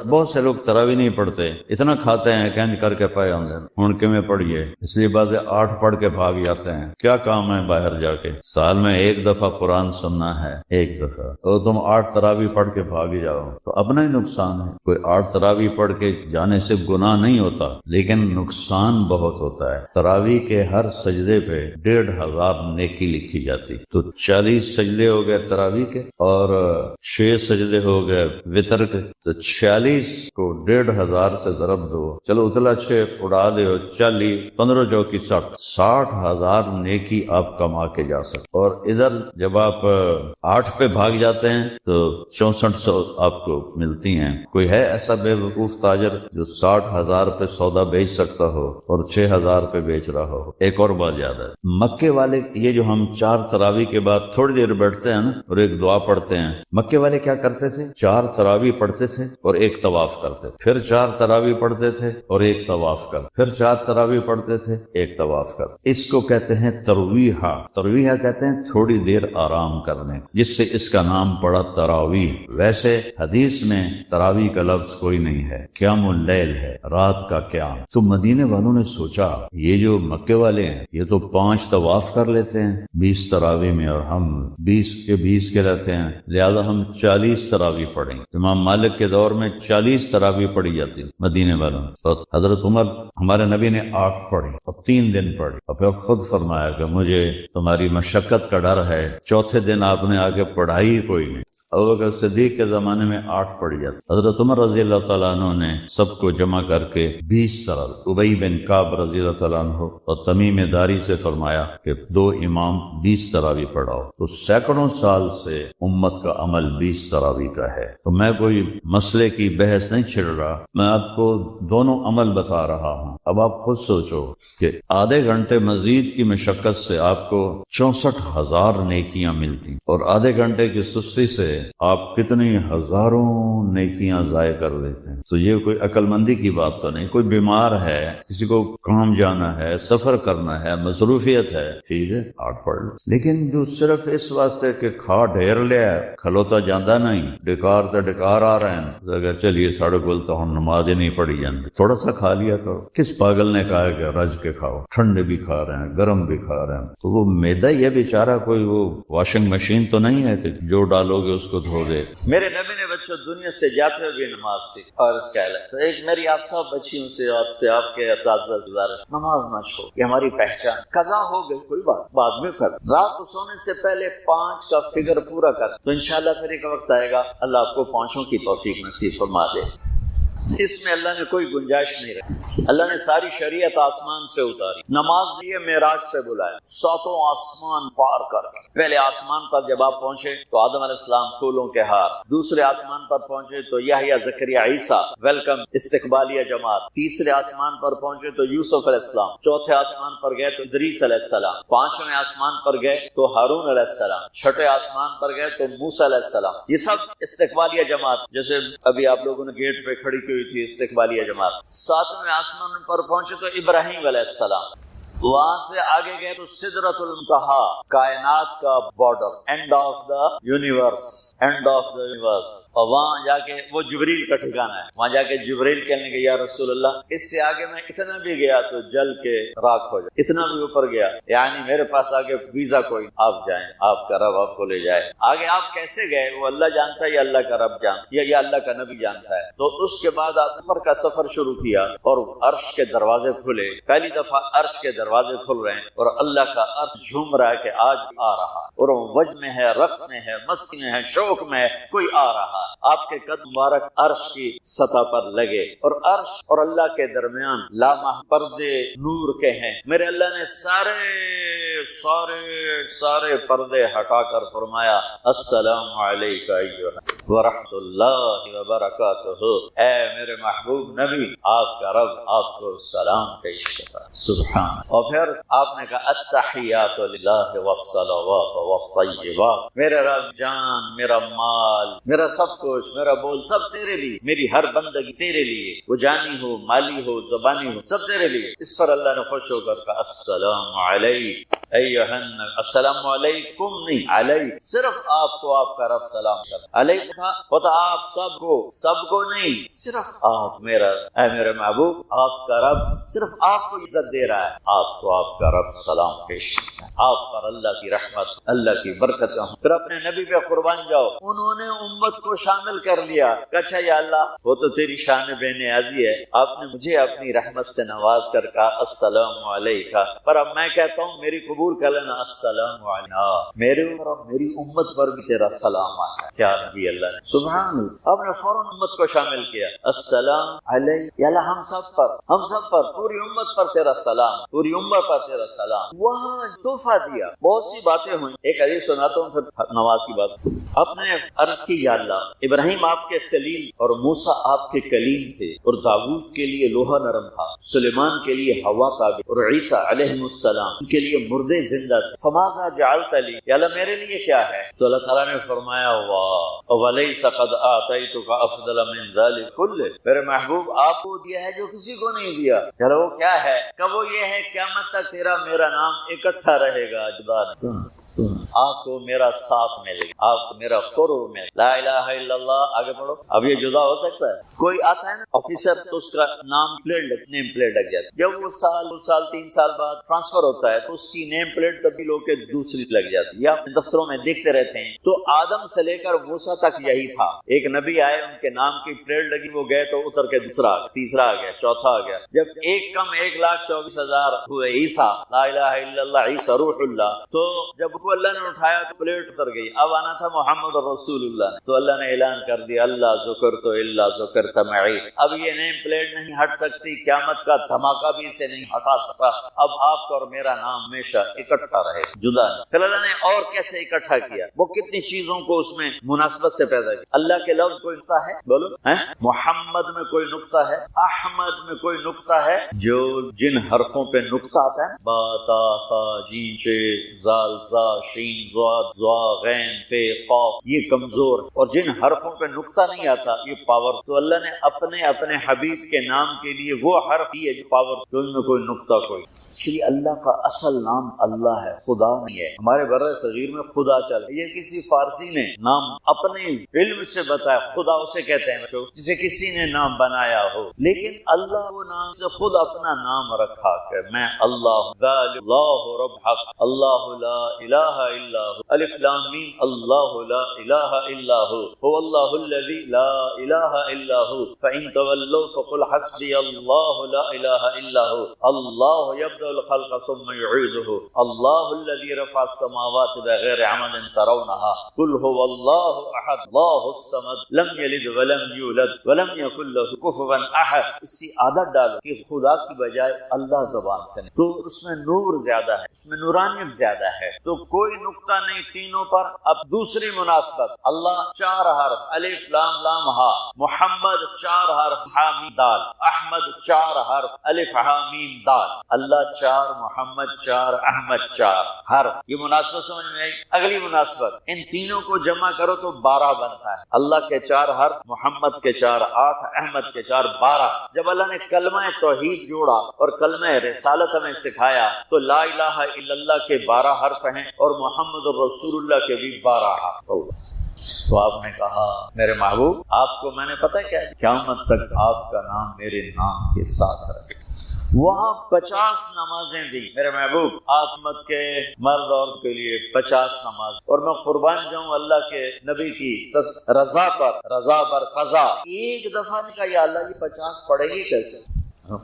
B: بہت سے لوگ تراویح نہیں پڑھتے، اتنا کھاتے ہیں کینج کر کے پائے ہوں ہن کے میں پڑھیے، اس لیے بعض 8 پڑھ کے بھاگ جاتے ہیں۔ کیا کام ہے باہر جا کے؟ سال میں 1 دفعہ قرآن سننا ہے، 1 دفعہ، اور تم 8 تراویح پڑھ کے بھاگ جاؤ تو اپنا ہی نقصان ہے۔ کوئی 8 تراویح پڑھ کے جانے سے گناہ نہیں ہوتا، لیکن نقصان بہت ہوتا ہے۔ تراویح کے ہر سجدے پہ 1500 نیکی لکھی جاتی، تو 40 سجدے ہو گئے تراویح کے، اور 6 سجدے ہو گئے وتر کے، تو 46 کو 1500 سے ضرب دو، چلو اتلا 6 اڑا دے، 40 15 چوکی 60,000 نیکی آپ کما کے جا سکتے۔ اور ادھر جب آپ 8 پہ بھاگ جاتے ہیں تو 6400 آپ کو ملتی ہیں۔ کوئی ہے ایسا بے وقوف تاجر جو 60,000 پہ سودا بیچ سکتا ہو اور 6,000 پہ بیچ رہا ہو؟ ایک اور بات یاد ہے، مکے والے یہ جو ہم 4 تراویح کے بعد تھوڑی دیر بیٹھتے ہیں نا اور ایک دعا پڑھتے ہیں، مکے والے کیا کرتے تھے؟ 4 تراویح پڑھتے تھے اور 1 طواف کرتے تھے، پھر 4 تراویح پڑھتے تھے اور 1 طواف کرتے، پھر 4 تراویح پڑھتے تھے 1 ایک طواف کر. اس کو کہتے ہیں ترویحہ. ترویحہ کہتے ہیں تھوڑی دیر آرام کرنے، جس سے اس کا نام پڑا تراویح. ویسے حدیث میں تراویح کا لفظ کوئی نہیں ہے، قیام اللیل ہے، رات کا قیام. تو مدینے والوں نے سوچا یہ جو مکے والے ہیں یہ تو 5 طواف کر لیتے ہیں 20 تراویح میں، اور ہم 20 کے رہتے ہیں، لہذا ہم 40 تراویح پڑھیں. امام مالک کے دور میں 40 تراویح پڑھی جاتی مدینے والوں. تو حضرت عمر ہمارے نبی نے 8 پڑھی اور 3 دن پڑھی، اور پھر خود فرمایا کہ مجھے تمہاری مشقت کا ڈر ہے. چوتھے دن آپ نے آگے پڑھائی کوئی نہیں. ابوبکر صدیق کے زمانے میں 8 پڑھی جاتی. حضرت عمر رضی اللہ تعالیٰ عنہ نے سب کو جمع کر کے 20 تراویح. ابی بن کعب رضی اللہ تعالیٰ عنہ اور تمیم داری سے فرمایا کہ 2 امام 20 تراویح پڑھاؤ. تو سینکڑوں سال سے امت کا عمل 20 تراویح کا ہے. تو میں کوئی مسئلے کی بحث نہیں چھڑ رہا، میں آپ کو دونوں عمل بتا رہا ہوں. اب آپ خود سوچو کہ آدھے گھنٹے مزید کی مشقت سے آپ کو 64,000 نیکیاں ملتی، اور آدھے گھنٹے کی سستی سے آپ کتنی ہزاروں نیکیاں ضائع کر دیتے ہیں. تو یہ کوئی عقل مندی کی بات تو نہیں. کوئی بیمار ہے، کسی کو کام جانا ہے، سفر کرنا ہے، مصروفیت ہے، ٹھیک ہے 8 پڑھ لو. لیکن جو صرف اس واسطے کہ کھا ڈھیر لیا کھلوتا جاندہ نہیں، ڈکار تو ڈکار آ رہے ہیں، اگر چلیے ساڑھے گل تو ہم نماز ہی نہیں پڑھی جاندی، تھوڑا سا کھا لیا کرو. کس پاگل نے کہا کہ رج کے کھاؤ؟ ٹھنڈے بھی کھا رہے ہیں، گرم بھی کھا رہے ہیں. تو وہ میدا یہ بیچارہ کوئی وہ واشنگ مشین تو نہیں ہے کہ جو ڈالو گے اس کو دھو دے.
C: میرے نبی نے بچوں دنیا سے جاتے ہوئے بھی نماز سیکھ. اور اس کا تو ایک میری آپ سب بچیوں سے آپ کے اساتذہ سے گزارش، نماز نہ چھوڑو، یہ ہماری پہچان. قضا ہو گئی کوئی بات، بعد میں کر. رات کو سونے سے پہلے 5 کا فگر پورا کر، تو انشاءاللہ پھر ایک وقت آئے گا اللہ آپ کو 5 کی توفیق نصیب فرما دے. اس میں اللہ نے کوئی گنجائش نہیں رکھی. اللہ نے ساری شریعت آسمان سے اتاری، نماز دیے، معراج پہ بلایا، 7 آسمان پار کر. پہلے آسمان پر جب آپ پہنچے تو آدم علیہ السلام پھولوں کے ہار. دوسرے آسمان پر پہنچے تو یحییٰ زکریا عیسیٰ ویلکم استقبالیہ جماعت. تیسرے آسمان پر پہنچے تو یوسف علیہ السلام. چوتھے آسمان پر گئے تو ادریس علیہ السلام. 5ویں آسمان پر گئے تو ہارون علیہ السلام. 6ٹھے آسمان پر گئے تو موسیٰ علیہ السلام. یہ سب استقبالیہ جماعت، جیسے ابھی آپ لوگوں نے گیٹ پہ کھڑی ہوئی تھی استقبالیہ جماعت. 7ویں آسمان پر پہنچے تو ابراہیم علیہ السلام. وہاں سے آگے گئے تو سدرۃ المنتہا، کائنات کا border, and of the universe, and of the universe. اور وہاں جا کے وہ جبریل کا ٹھکانہ ہے. وہاں جا کے جبریل کہنے کے یا رسول اللہ اس سے آگے میں اتنا بھی گیا تو جل کے راکھ ہو جائے، اتنا بھی اوپر گیا یعنی میرے پاس آگے ویزا کوئی، آپ جائیں، آپ کا رب آپ کو لے جائے. آگے آپ کیسے گئے وہ اللہ جانتا ہے یا اللہ کا رب جانتا ہے یا اللہ کا نبی جانتا ہے. تو اس کے بعد آپ اوپر کا سفر شروع کیا اور عرش کے دروازے کھلے. پہلی دفعہ عرش کے دروازے کھل رہے ہیں اور اللہ کا عرش جھوم رہا ہے کہ آج آ رہا ہے، اور وہ وجہ میں ہے، رقص میں ہے، مستی میں ہے، شوق میں ہے، کوئی آ رہا ہے. آپ کے قدم مبارک عرش کی سطح پر لگے اور عرش اور اللہ کے درمیان لامہ پردے نور کے ہیں. میرے اللہ نے سارے پردے ہٹا کر فرمایا السلام علیکم ورحمۃ اللہ وبرکاتہ. اے میرے محبوب نبی، آپ کا رب آپ کو سلام پیش کرتا ہے. سبحان. اور پھر آپ نے کہا التحیات للہ والصلوات والطیبات. میرے رب جان، میرا مال، میرا سب کچھ، میرا بول سب تیرے لیے، میری ہر بندگی تیرے لیے، وہ جانی ہو، مالی ہو، زبانی ہو، سب تیرے لیے. اس پر اللہ نے خوش ہو کر کہا السلام علیکم ایہن. السلام علیکم نہیں، علیہ، صرف آپ کو آپ کا رب سلام کرتا. علیہ تھا ہوتا آپ سب کو نہیں، صرف آپ. اے میرے محبوب، آپ کا رب صرف آپ کو عزت دے رہا ہے، آپ کو آپ کا رب سلام پیش کرتا ہے. آپ پر اللہ کی رحمت، اللہ کی برکت ہوں. پھر اپنے نبی پہ قربان جاؤ. انہوں نے امت کو شامل کر لیا. اچھا یا اللہ وہ تو تیری شان بے نیازی ہے، آپ نے مجھے اپنی رحمت سے نواز کر کہا السلام علیکہ. پر اب میں کہتا ہوں میری قبول کر لینا السلام علینا. میرے اور میری امت پر بھی تیرا سلام آیا. کیا نبی اللہ نے سبحان اللہ، آپ نے فوراً امت کو شامل کیا. السلام علیہ یا اللہ، ہم سب پر پوری امت پر تیرا سلام، پوری امت پر تیرا سلام. وہاں تحفہ دیا. بہت سی باتیں ہوئیں. ایک حدیث سناتا ہوں پھر نماز کی بات. آپ نے عرض کی یا اللہ ابراہیم آپ کے خلیل اور موسیٰ آپ کے کلیم تھے، اور داؤد کے لیے لوہا نرم تھا، سلیمان کے لیے ہوا تابع، اور عیسیٰ علیہ السلام ان کے لیے مردے مردے زندہ تھے. فماذا جعلت لی، یا اللہ میرے لیے کیا ہے؟ تو اللہ تعالیٰ نے فرمایا واہ ولیس قد آتیتک افضل من ذلک کلہ، میرے محبوب آپ کو دیا ہے جو کسی کو نہیں دیا. چلو وہ کیا ہے؟ کہ وہ یہ ہے قیامت تک تیرا میرا نام اکٹھا رہے گا، جدا نہیں. آپ کو میرا ساتھ ملے گا، آپ کو میرا قرب ملے گا. لا الہ الا اللہ. آگے پڑھو. اب یہ جدا ہو سکتا ہے؟ کوئی آتا ہے نا آفیسر تو اس کا نیم پلیٹ لگ جاتی ہے. جب وہ سال 3 سال بعد ٹرانسفر ہوتا ہے تو اس کی نیم پلیٹ تبدیل ہو کے دوسری لگ جاتی ہے، یا دفتروں میں دیکھتے رہتے ہیں. تو آدم سے لے کر موسیٰ تک یہی تھا. ایک نبی آئے، ان کے نام کی پلیٹ لگی، وہ گئے تو اتر کے دوسرا آ گیا، تیسرا آ گیا، چوتھا آ گیا. جب ایک کم 1,24,000 ہوئے عیسیٰ، لا الہ الا اللہ عیسیٰ روح اللہ، تو جب کو اللہ نے اٹھایا تو پلیٹ اتر گئی. اب آنا تھا محمد رسول اللہ نے، تو اللہ نے اعلان کر دیا اللہ ذکرت الا ذکرت معی. اب یہ نیم پلیٹ نہیں ہٹ سکتی، قیامت کا دھماکہ بھی اسے نہیں ہٹا سکتا. اب آپ کا اور میرا نام ہمیشہ اکٹھا رہے، جدا نہیں. پھر اللہ نے اور کیسے اکٹھا کیا؟ وہ کتنی چیزوں کو اس میں مناسبت سے پیدا کیا. اللہ کے لفظ کوئی نقطہ ہے؟ بولو. محمد میں کوئی نقطہ ہے؟ احمد میں کوئی نقطہ ہے؟ جو جن حرفوں پہ نقطہ آتا ہے، با تا ثا جیم ش زال زا شین ضاد ضا غین فے قاف، یہ کمزور. اور جن حرفوں پہ نقطہ نہیں آتا یہ پاور. تو اللہ نے اپنے حبیب کے نام کے لیے وہ حرف دیے جو پاور، تو ان میں کوئی نقطہ کوئی. اس لیے اللہ کا اصل نام اللہ ہے، خدا نہیں ہے. ہمارے بر صغیر میں خدا چل، یہ کسی فارسی نے نام اپنے علم سے بتایا، خدا اسے کہتے ہیں جسے کسی نے نام بنایا ہو. لیکن اللہ وہ نام سے خود اپنا نام رکھا کہ میں اللہ ذالک اللہ رب حق اللہ لا الہ الا هو الف لام میم اللہ لا الہ الا هو اللہ الذی لا الہ الا هو فإن تولوا فقل حسبی اللہ لا الہ الا هو اللہ یبدأ الخلق ثم يعيده اللہ الذی رفع السماوات بغیر عمد ترونها قل هو اللہ احد اللہ الصمد لم یلد ولم یولد ولم یکن له کفوا احد. اس کی عادت ڈالو کہ خدا کی بجائے اللہ زبان سے، تو اس میں نور زیادہ ہے، اس میں نورانیت زیادہ ہے. تو کوئی نقطہ نہیں تینوں پر. اب دوسری مناسبت، اللہ 4 حرف الف لام لام ہا، محمد 4 حرف ہا میم دال، احمد 4 حرف الف ہا میم دال. اللہ 4، محمد 4، احمد 4 حرف. یہ مناسبت سمجھ میں آئی؟ اگلی مناسبت، ان تینوں کو جمع کرو تو 12 بنتا ہے. اللہ کے 4 حرف، محمد کے 4 8، احمد کے 4 12. جب اللہ نے کلمہ توحید جوڑا اور کلمہ رسالت ہمیں سکھایا تو لا الہ الا اللہ کے 12 حرف ہیں اور محمد رسول اللہ کے بھی 12 حرف. تو آپ نے کہا میرے محبوب آپ کو میں نے پتہ کیا، قیامت تک آپ کا نام میرے نام کے ساتھ رکھے. وہاں 50 نمازیں دی میرے محبوب آدمت کے مرد عورت کے لیے 50 نماز. اور میں قربان جاؤں اللہ کے نبی کی رضا پر قضا. ایک دفعہ نے کہا یا اللہ یہ 50 پڑھیں گے کیسے؟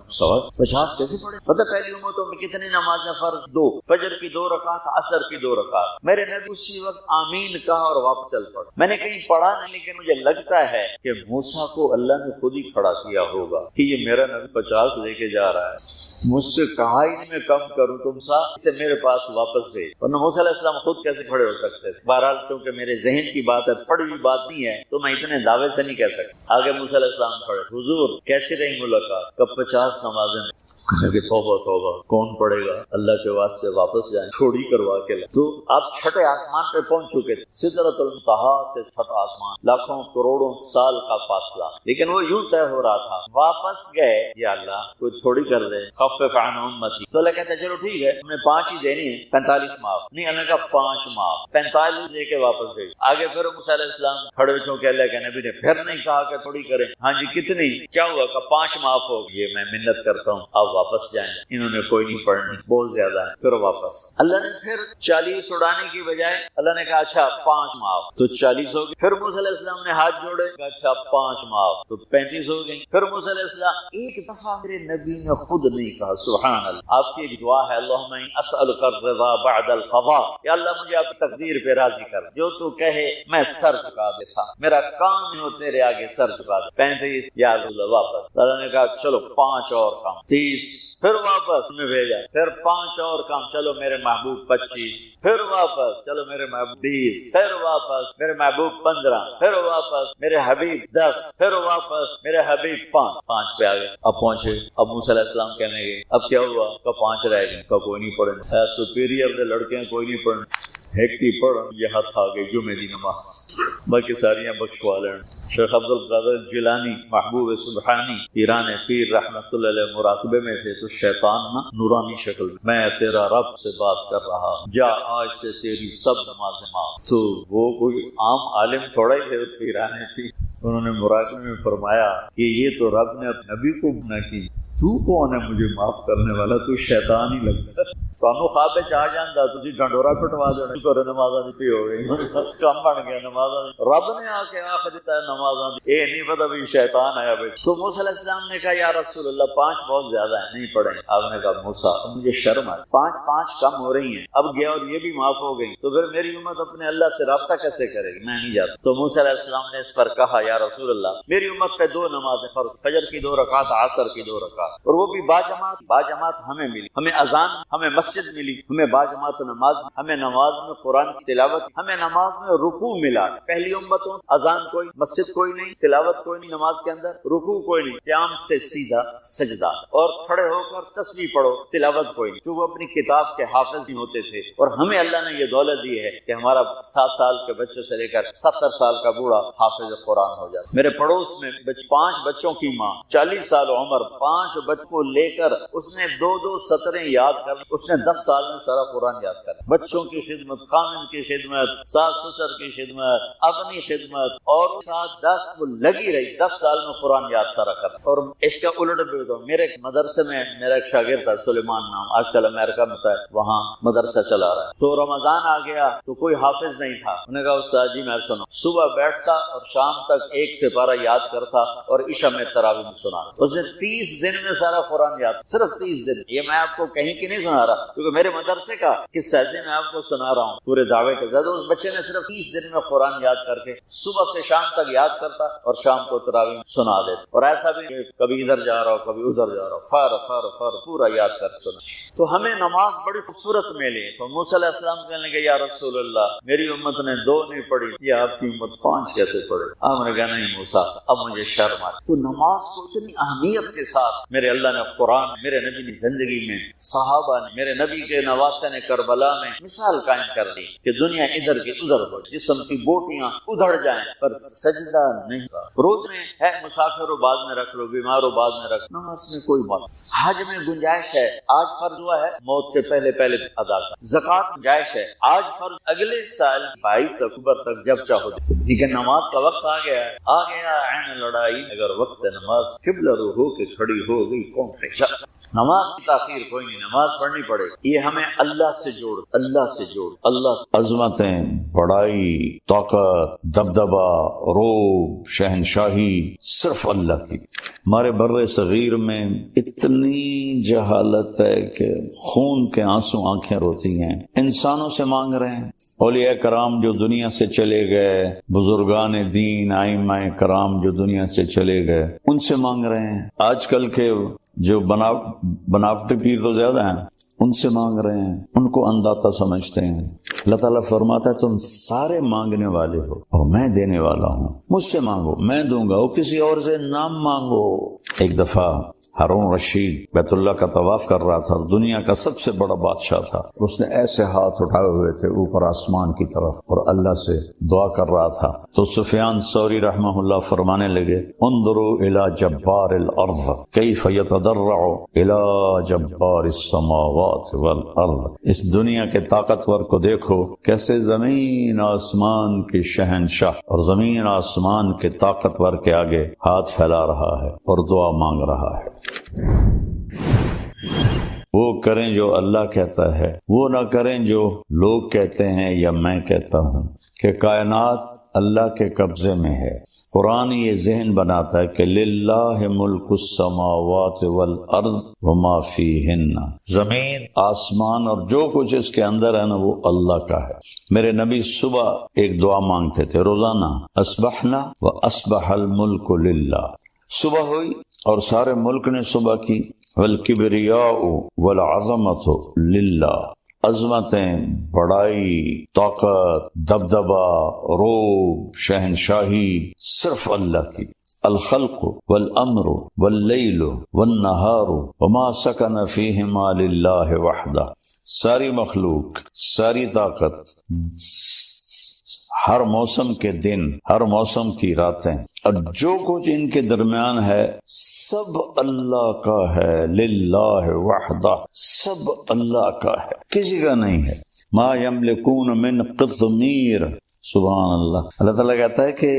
C: سوال 50 کیسے پڑھے؟ پتہ پہلی امتوں میں کتنی نمازیں فرض؟ 2، فجر کی 2 رکعت، عصر کی 2 رکعت. میرے نبی اسی وقت آمین کہا اور واپس چل پڑا. میں نے کہیں پڑھا نہیں، لیکن مجھے لگتا ہے کہ موسیٰ کو اللہ نے خود ہی کھڑا کیا ہوگا کہ یہ میرا نبی 50 لے کے جا رہا ہے، مجھ سے کہا ہی نہیں میں کم کروں، تم سا اسے میرے پاس واپس بھیج. ورنہ موسیٰ علیہ السلام خود کیسے کھڑے ہو سکتے ہیں؟ بہرحال چونکہ میرے ذہن کی بات ہے، پڑھی ہوئی بات نہیں ہے، تو میں اتنے دعوے سے نہیں کہہ سکتا. آگے موسیٰ علیہ السلام کھڑے، حضور کیسی رہی ملاقات؟ کب 50 نمازیں. کہ توبہ کون پڑھے گا؟ اللہ کے واسطے واپس جائیں، تھوڑی کروا کے لیں. تو آپ 6 آسمان پہ پہنچ چکے تھے، سدرۃ المنتہا سے 6 آسمان، لاکھوں کروڑوں سال کا فاصلہ. لیکن وہ یوں طے ہو رہا تھا، واپس گئے یا اللہ کوئی تھوڑی کر دے، خفف عن امتی. تو اللہ کہتا ہے چلو ٹھیک ہے ہم نے 5 ہی دینی ہے، 45 معاف نہیں. اللہ کا 5 معاف، 45 دے کے واپس گئے. آگے پھر موسیٰ علیہ السلام کھڑے چونکہ اللہ کے نبی نے پھر نہیں کہا کہ تھوڑی کریں. ہاں جی کتنی؟ کیا ہوا کہ 5 معاف ہو گئی. میں منت کرتا ہوں آپ واپس جائیں، انہوں نے کوئی نہیں پڑھنی، بہت زیادہ ہے. پھر واپس اللہ نے پھر 40 اڑانے کی بجائے اللہ نے کہا اچھا 5 معاف، تو 40 ہو گئی. پھر موسیٰ علیہ السلام نے ہاتھ جوڑے، کہا اچھا 5 معاف، تو 35 ہو گئی. پھر موسیٰ علیہ السلام ایک دفعہ میرے نبی نے خود نہیں کہا سبحان اللہ. آپ کی ایک دعا ہے اللہم اسألک الرضا بعد القضاء، یا اللہ مجھے آپ کی تقدیر پہ راضی کر، جو تو کہے میں سر چکا دے، میرا کام نہیں ہو تیرے آگے سر چکا دے. 35 یا اللہ واپس. اللہ نے کہا چلو 5 اور کام، 30 پھر واپس میں بھیجا، پھر 5 اور کام، چلو میرے محبوب 25، پھر واپس چلو میرے محبوب 20، پھر واپس میرے محبوب 15، پھر واپس میرے حبیب 10، پھر واپس میرے حبیب 5 پہ آ گئے۔ اب پہنچے، اب موسیٰ علیہ السلام کہنے گئے اب کیا ہوا؟ کہ 5 رہ گئے، کہ کوئی نہیں پڑھے، سپیریئر دے لڑکے ہیں کوئی نہیں پڑھے، ایک کی پڑھ یہ ہاتھ آ گئی جمعے دی نماز، باقی ساریاں بخشوا لیں۔ شیخ عبد القادر جیلانی محبوب سبحانی پیران پیر رحمت اللہ علیہ مراقبے میں تھے تو شیطان نا نورانی شکل میں تیرا رب سے بات کر رہا، جا آج سے تیری سب نمازیں معاف۔ تو وہ کوئی عام عالم تھوڑا ہی تھے پیران پیر، انہوں نے مراقبے میں فرمایا کہ یہ تو رب نے اپنے نبی کو نہ کی، تو کون ہے مجھے معاف کرنے والا؟ تو شیطان ہی لگتا ہے۔ تو خواب آ جانا تھی ڈنڈورا پٹوا دینا کرو، نمازاں دی ہو گئی، کم بن گیا نمازاں، رب نے آ کے آخ دیتا ہے نمازاں دی، اے نہیں پتا بھی شیطان آیا بیٹھ۔ تو موسیٰ علیہ السلام نے کہا یا رسول اللہ 5 بہت زیادہ ہیں، نہیں پڑھیں۔ آپ نے کہا موسیٰ مجھے شرم آئی، 5 کم ہو رہی ہیں، اب گیا اور یہ بھی معاف ہو گئی تو پھر میری امت اپنے اللہ سے رابطہ کیسے کرے گی؟ میں نہیں جاتا۔ تو موسیٰ علیہ السلام نے اس پر کہا یا رسول اللہ میری امت پہ 2 نمازیں فرض، فجر کی 2 رکعت، عصر کی 2 رکعت، اور وہ بھی باجماعت ہمیں ملی، ہمیں اذان، ہمیں مسجد ملی، ہمیں باجماعت نماز، ہمیں نماز میں قرآن کی تلاوت، ہمیں نماز میں رکوع ملا۔ پہلی امتوں اذان کوئی، مسجد کوئی نہیں، تلاوت کوئی نہیں، نماز کے اندر رکوع کوئی نہیں، قیام سے سیدھا سجدہ، اور کھڑے ہو کر تسبیح پڑھو، تلاوت کوئی نہیں، چونکہ وہ اپنی کتاب کے حافظ نہیں ہوتے تھے۔ اور ہمیں اللہ نے یہ دولت دی ہے کہ ہمارا 7 سال کے بچوں سے لے کر 70 سال کا بوڑھا حافظ قرآن ہو جاتا۔ میرے پڑوس میں 5 بچوں کی ماں، 40 سال عمر، 5 بچوں کو لے کر اس نے 2 سطریں یاد کر، اس نے 10 سال میں سارا قرآن یاد کر۔ بچوں کی خدمت، خامن کی خدمت، ساس سسر کی خدمت، اپنی خدمت، اور ساتھ 10 وہ لگی رہی، 10 سال میں قرآن یاد سارا کر۔ اور اس کا الٹ بھی تو میرے مدرسے میں میرا ایک شاگرد تھا سلیمان نام، آج کل امریکہ میں ہے، وہاں مدرسہ چلا رہا ہے۔ تو رمضان آ گیا تو کوئی حافظ نہیں تھا، انہوں نے کہا استاد جی میں سنو، صبح بیٹھتا اور شام تک 1 سپارہ یاد کرتا اور عشاء میں تراویح میں سنا۔ اس نے 30 دن میں سارا قرآن یاد، صرف 30 دن۔ یہ میں آپ کو کہیں کی نہیں سنا رہا کیونکہ میرے مدرسے کا قصہ ہے، میں آپ کو سنا رہا ہوں پورے دعوے کے ساتھ۔ اس بچے نے صرف 30 دن میں قرآن یاد کر کے صبح سے شام تک یاد کرتا اور شام کو تراویح سنا دیتا، اور ایسا بھی کبھی ادھر جا رہا ہو کبھی ادھر جا رہا ہو، فر پورا یاد کر سنا۔ تو ہمیں نماز بڑی خوبصورت ملی۔ تو موسیٰ علیہ السلام کہنے لگے یا رسول اللہ میری امت نے 2 نہیں پڑھی، یہ آپ کی امت 5 کیسے پڑھے؟ آپ نے کہا نہیں موسیٰ اب مجھے شرم آئی۔ تو نماز کو اتنی اہمیت کے ساتھ میرے اللہ نے قرآن، میرے نبی نے زندگی میں، صحابہ نے، میرے نبی کے نواسے نے کربلا میں مثال قائم کر دی کہ دنیا ادھر کی ادھر ہو، جسم کی بوٹیاں ادھڑ جائیں پر سجدہ نہیں۔ روز میں ہے مسافر و بعد میں رکھ لو، بیمار و بعد میں رکھ، نماز میں کوئی بات۔ حج میں گنجائش ہے، آج فرض ہوا ہے موت سے پہلے ادا کر۔ زکوٰۃ گنجائش ہے، آج فرض اگلے سال 22 اکتوبر تک جب چاہو دے۔ لیکن نماز کا وقت آ گیا ہے، آ گیا عین لڑائی، اگر وقت نماز قبلہ رو ہو کے کھڑی ہو گئی کون سے نماز کی تاخیر کوئی نہیں، نماز پڑھنی پڑے۔ یہ ہمیں اللہ سے جوڑ، اللہ سے جوڑ، اللہ سے۔
B: عظمتیں، بڑائی، طاقت، دبدبہ، روب، شہنشاہی صرف اللہ کی۔ ہمارے بر صغیر میں اتنی جہالت ہے کہ خون کے آنسو آنکھیں روتی ہیں۔ انسانوں سے مانگ رہے ہیں، اولیاء کرام جو دنیا سے چلے گئے، بزرگان دین، ائمہ کرام جو دنیا سے چلے گئے، ان سے مانگ رہے ہیں۔ آج کل کے جو بناوٹی پیر تو زیادہ ہیں، ان سے مانگ رہے ہیں، ان کو انداتا سمجھتے ہیں۔ اللہ تعالیٰ فرماتا ہے تم سارے مانگنے والے ہو اور میں دینے والا ہوں، مجھ سے مانگو میں دوں گا، وہ کسی اور سے نہ مانگو۔ ایک دفعہ ہارون رشید بیت اللہ کا طواف کر رہا تھا، دنیا کا سب سے بڑا بادشاہ تھا، اس نے ایسے ہاتھ اٹھائے ہوئے تھے اوپر آسمان کی طرف اور اللہ سے دعا کر رہا تھا۔ تو سفیان ثوری رحمہ اللہ فرمانے لگے انظروا الی جبار الارض کیف یتضرع الی جبار السماوات والارض، اس دنیا کے طاقتور کو دیکھو کیسے زمین آسمان کے شہنشاہ اور زمین آسمان کے طاقتور کے آگے ہاتھ پھیلا رہا ہے اور دعا مانگ رہا ہے۔ وہ کریں جو اللہ کہتا ہے، وہ نہ کریں جو لوگ کہتے ہیں یا میں کہتا ہوں، کہ کائنات اللہ کے قبضے میں ہے۔ قرآن یہ ذہن بناتا ہے کہ للہ ملک السماوات والارض وما فیہن، زمین، آسمان اور جو کچھ اس کے اندر ہے نا وہ اللہ کا ہے۔ میرے نبی صبح ایک دعا مانگتے تھے روزانہ، اصبحنا واصبح الملک للہ، صبح ہوئی اور سارے ملک نے صبح کی والکبریاء والعظمت للہ، عظمتیں، بڑائی، طاقت، دبدبہ، روب، شہنشاہی صرف اللہ کی۔ الخلق والامر واللیل والنہار وما سکن فیہما للہ وحدہ، ساری مخلوق، ساری طاقت، ہر موسم کے دن، ہر موسم کی راتیں، اور جو کچھ ان کے درمیان ہے سب اللہ کا ہے، للہ وحدہ، سب اللہ کا ہے، کسی کا نہیں ہے۔ ما یملکون من قطمیر، سبحان اللہ۔ اللہ تعالیٰ کہتا ہے کہ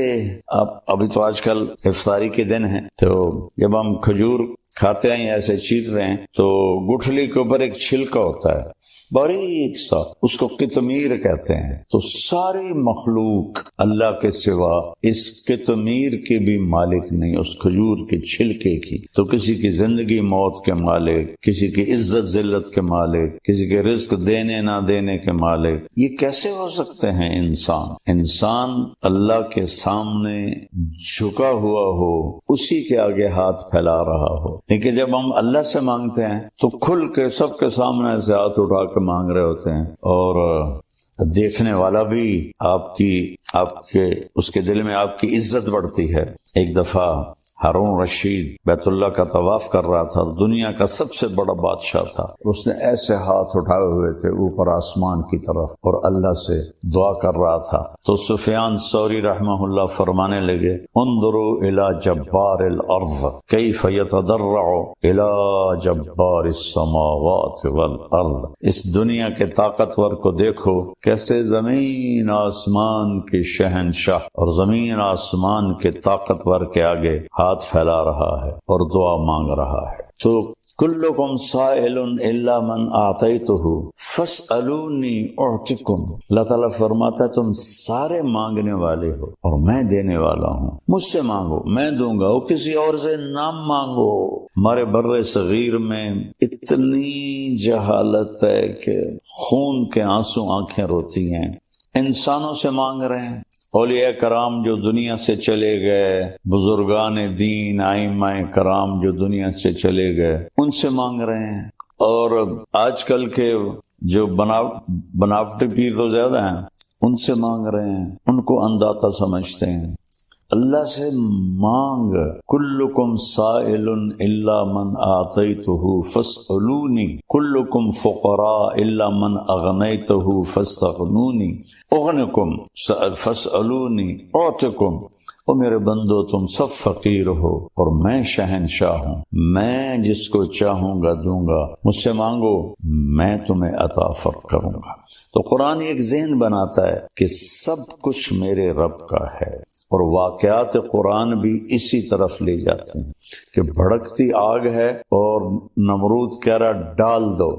B: ابھی تو آج کل افطاری کے دن ہیں، تو جب ہم کھجور کھاتے ہیں ایسے چیٹ رہے ہیں تو گٹھلی کے اوپر ایک چھلکا ہوتا ہے باریک سا، اس کو قطمیر کہتے ہیں۔ تو ساری مخلوق اللہ کے سوا اس قطمیر کے بھی مالک نہیں، اس کھجور کے چھلکے کی۔ تو کسی کی زندگی موت کے مالک، کسی کی عزت ذلت کے مالک، کسی کے رزق دینے نہ دینے کے مالک، یہ کیسے ہو سکتے ہیں؟ انسان اللہ کے سامنے جھکا ہوا ہو، اسی کے آگے ہاتھ پھیلا رہا ہو، لیکن جب ہم اللہ سے مانگتے ہیں تو کھل کے سب کے سامنے ایسے ہاتھ اٹھا کے مانگ رہے ہوتے ہیں، اور دیکھنے والا بھی آپ کے اس کے دل میں آپ کی عزت بڑھتی ہے۔ ایک دفعہ ہارون رشید بیت اللہ کا طواف کر رہا تھا، دنیا کا سب سے بڑا بادشاہ تھا، اس نے ایسے ہاتھ اٹھائے ہوئے تھے اوپر آسمان کی طرف اور اللہ سے دعا کر رہا تھا۔ تو سفیان ثوری رحمہ اللہ فرمانے لگے، انظروا الی جبار الارض کیف یتضرع الی جبار السماوات والارض، اس دنیا کے طاقتور کو دیکھو کیسے زمین آسمان کے شہنشاہ اور زمین آسمان کے طاقتور کے آگے ہاتھ پھیلا رہا ہے اور دعا مانگ رہا ہے۔ تو کلکم سائل الا من اعطیتہ فاسألونی اعطکم، اللہ تعالیٰ فرماتا ہے تم سارے مانگنے والے ہو اور میں دینے والا ہوں، مجھ سے مانگو میں دوں گا، وہ کسی اور سے نہ مانگو۔ ہمارے بر صغیر میں اتنی جہالت ہے کہ خون کے آنسو آنکھیں روتی ہیں۔ انسانوں سے مانگ رہے ہیں، اولیاء کرام جو دنیا سے چلے گئے، بزرگان دین، ائمہ کرام جو دنیا سے چلے گئے، ان سے مانگ رہے ہیں۔ اور آج کل کے جو بناوٹی پیر تو زیادہ ہیں، ان سے مانگ رہے ہیں، ان کو انداتا سمجھتے ہیں۔ اللہ سے مانگ، کلکم سائل الا من آتیتہ فاسألونی، کلکم فقراء الا من اغنیتہ فاستغنونی، اغنکم فاسألونی اعطکم، او میرے بندو تم سب فقیر ہو اور میں شہنشاہ ہوں، میں جس کو چاہوں گا دوں گا، مجھ سے مانگو میں تمہیں عطا کروں گا۔ تو قرآن ایک ذہن بناتا ہے کہ سب کچھ میرے رب کا ہے، اور واقعات قرآن بھی اسی طرف لے جاتے ہیں کہ بھڑکتی آگ ہے اور نمرود کہہ رہا ڈال دو،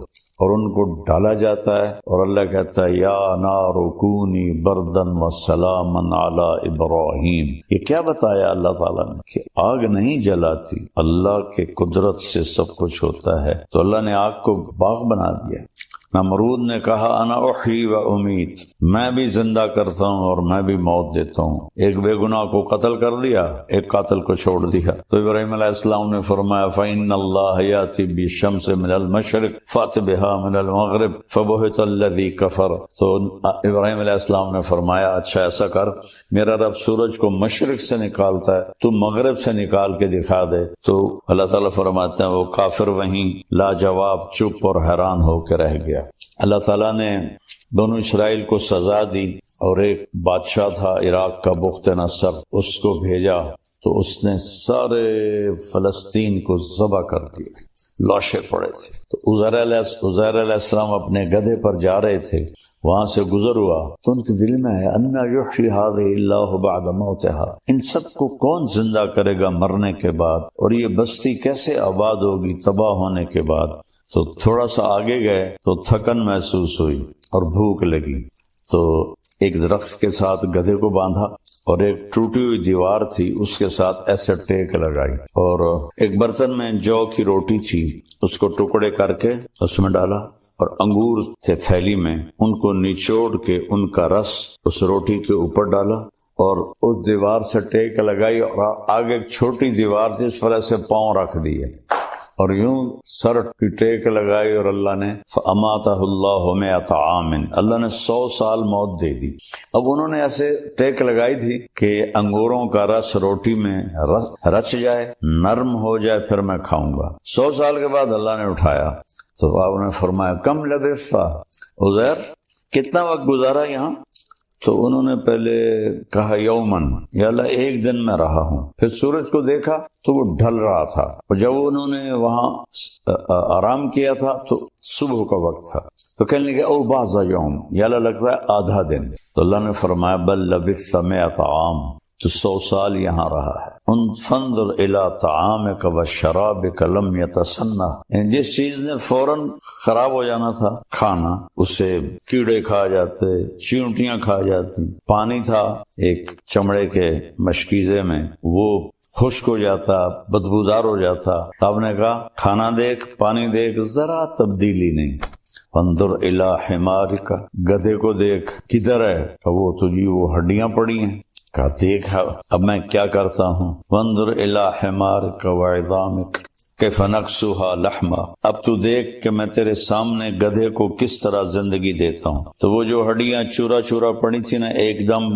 B: اور ان کو ڈالا جاتا ہے، اور اللہ کہتا ہے یا نار کونی بردن وسلاما علی ابراہیم۔ یہ کیا بتایا اللہ تعالیٰ نے کہ آگ نہیں جلاتی، اللہ کے قدرت سے سب کچھ ہوتا ہے۔ تو اللہ نے آگ کو باغ بنا دیا۔ نمرود نے کہا انا احیی و امیت، میں بھی زندہ کرتا ہوں اور میں بھی موت دیتا ہوں۔ ایک بے گناہ کو قتل کر دیا، ایک قاتل کو چھوڑ دیا۔ تو ابراہیم علیہ السلام نے فرمایا فإن اللہ یأتی بالشمس من المشرق فأت بها من المغرب فبہت الذی کفر۔ تو ابراہیم علیہ السلام نے فرمایا اچھا ایسا کر، میرا رب سورج کو مشرق سے نکالتا ہے، تو مغرب سے نکال کے دکھا دے۔ تو اللہ تعالیٰ فرماتے ہیں وہ کافر وہیں لاجواب چپ اور حیران ہو کے رہ گیا۔ اللہ تعالیٰ نے بنو اسرائیل کو سزا دی، اور ایک بادشاہ تھا عراق کا بخت نصر، اس کو بھیجا تو اس نے سارے فلسطین کو ذبح کر دیا، لاشیں پڑے تھے۔ تو عزیر علیہ السلام اپنے گدھے پر جا رہے تھے، وہاں سے گزر ہوا تو ان کے دل میں ہے انا یحیی ھذہ اللہ بعد موتہا، ان سب کو کون زندہ کرے گا مرنے کے بعد، اور یہ بستی کیسے آباد ہوگی تباہ ہونے کے بعد۔ تو تھوڑا سا آگے گئے تو تھکن محسوس ہوئی اور بھوک لگی، تو ایک درخت کے ساتھ گدھے کو باندھا اور ایک ٹوٹی ہوئی دیوار تھی اس کے ساتھ ایسے ٹیک لگائی، اور ایک برتن میں جو کی روٹی تھی اس کو ٹکڑے کر کے اس میں ڈالا، اور انگور تھے تھیلی میں، ان کو نچوڑ کے ان کا رس اس روٹی کے اوپر ڈالا، اور اس دیوار سے ٹیک لگائی، اور آگے ایک چھوٹی دیوار تھی اس پر ایسے پاؤں رکھ دیے، اور یوں سر کی ٹیک لگائی اور اللہ نے فَأَمَاتَهُ اللَّهُ مِائَةَ عَامٍ، اللہ نے 100 سال موت دے دی۔ اب انہوں نے ایسے ٹیک لگائی تھی کہ انگوروں کا رس روٹی میں رچ جائے، نرم ہو جائے، پھر میں کھاؤں گا۔ 100 سال کے بعد اللہ نے اٹھایا تو آپ نے فرمایا کم لبثت عزیر، کتنا وقت گزارا یہاں؟ تو انہوں نے پہلے کہا یومن، یا اللہ ایک دن میں رہا ہوں۔ پھر سورج کو دیکھا تو وہ ڈھل رہا تھا، اور جب انہوں نے وہاں آرام کیا تھا تو صبح کا وقت تھا، تو کہنے لگے او بعض یوم، یا اللہ لگتا ہے آدھا دن۔ تو اللہ نے فرمایا بل لبثت 100 عام، تو 100 سال یہاں رہا ہے۔ فانظر الی طعامک وشرابک لم یتسنہ، جس چیز نے فوراً خراب ہو جانا تھا کھانا، اسے کیڑے کھا جاتے، چیونٹیاں کھا جاتی۔ پانی تھا ایک چمڑے کے مشکیزے میں، وہ خشک ہو جاتا، بدبودار ہو جاتا۔ آپ نے کہا کھانا دیکھ، پانی دیکھ، ذرا تبدیلی نہیں۔ انظر الی حمارک، گدھے کو دیکھ کدھر ہے؟ کہ وہ تو جی وہ ہڈیاں پڑی ہیں۔ کہا دیکھ اب میں کیا کرتا ہوں۔ وانظر الی حمارک وعظامک کیف نکسوها لحما، اب تو دیکھ کہ میں تیرے سامنے گدھے کو کس طرح زندگی دیتا ہوں۔ تو وہ جو ہڈیاں چورا چورا پڑی تھی نا، ایک دم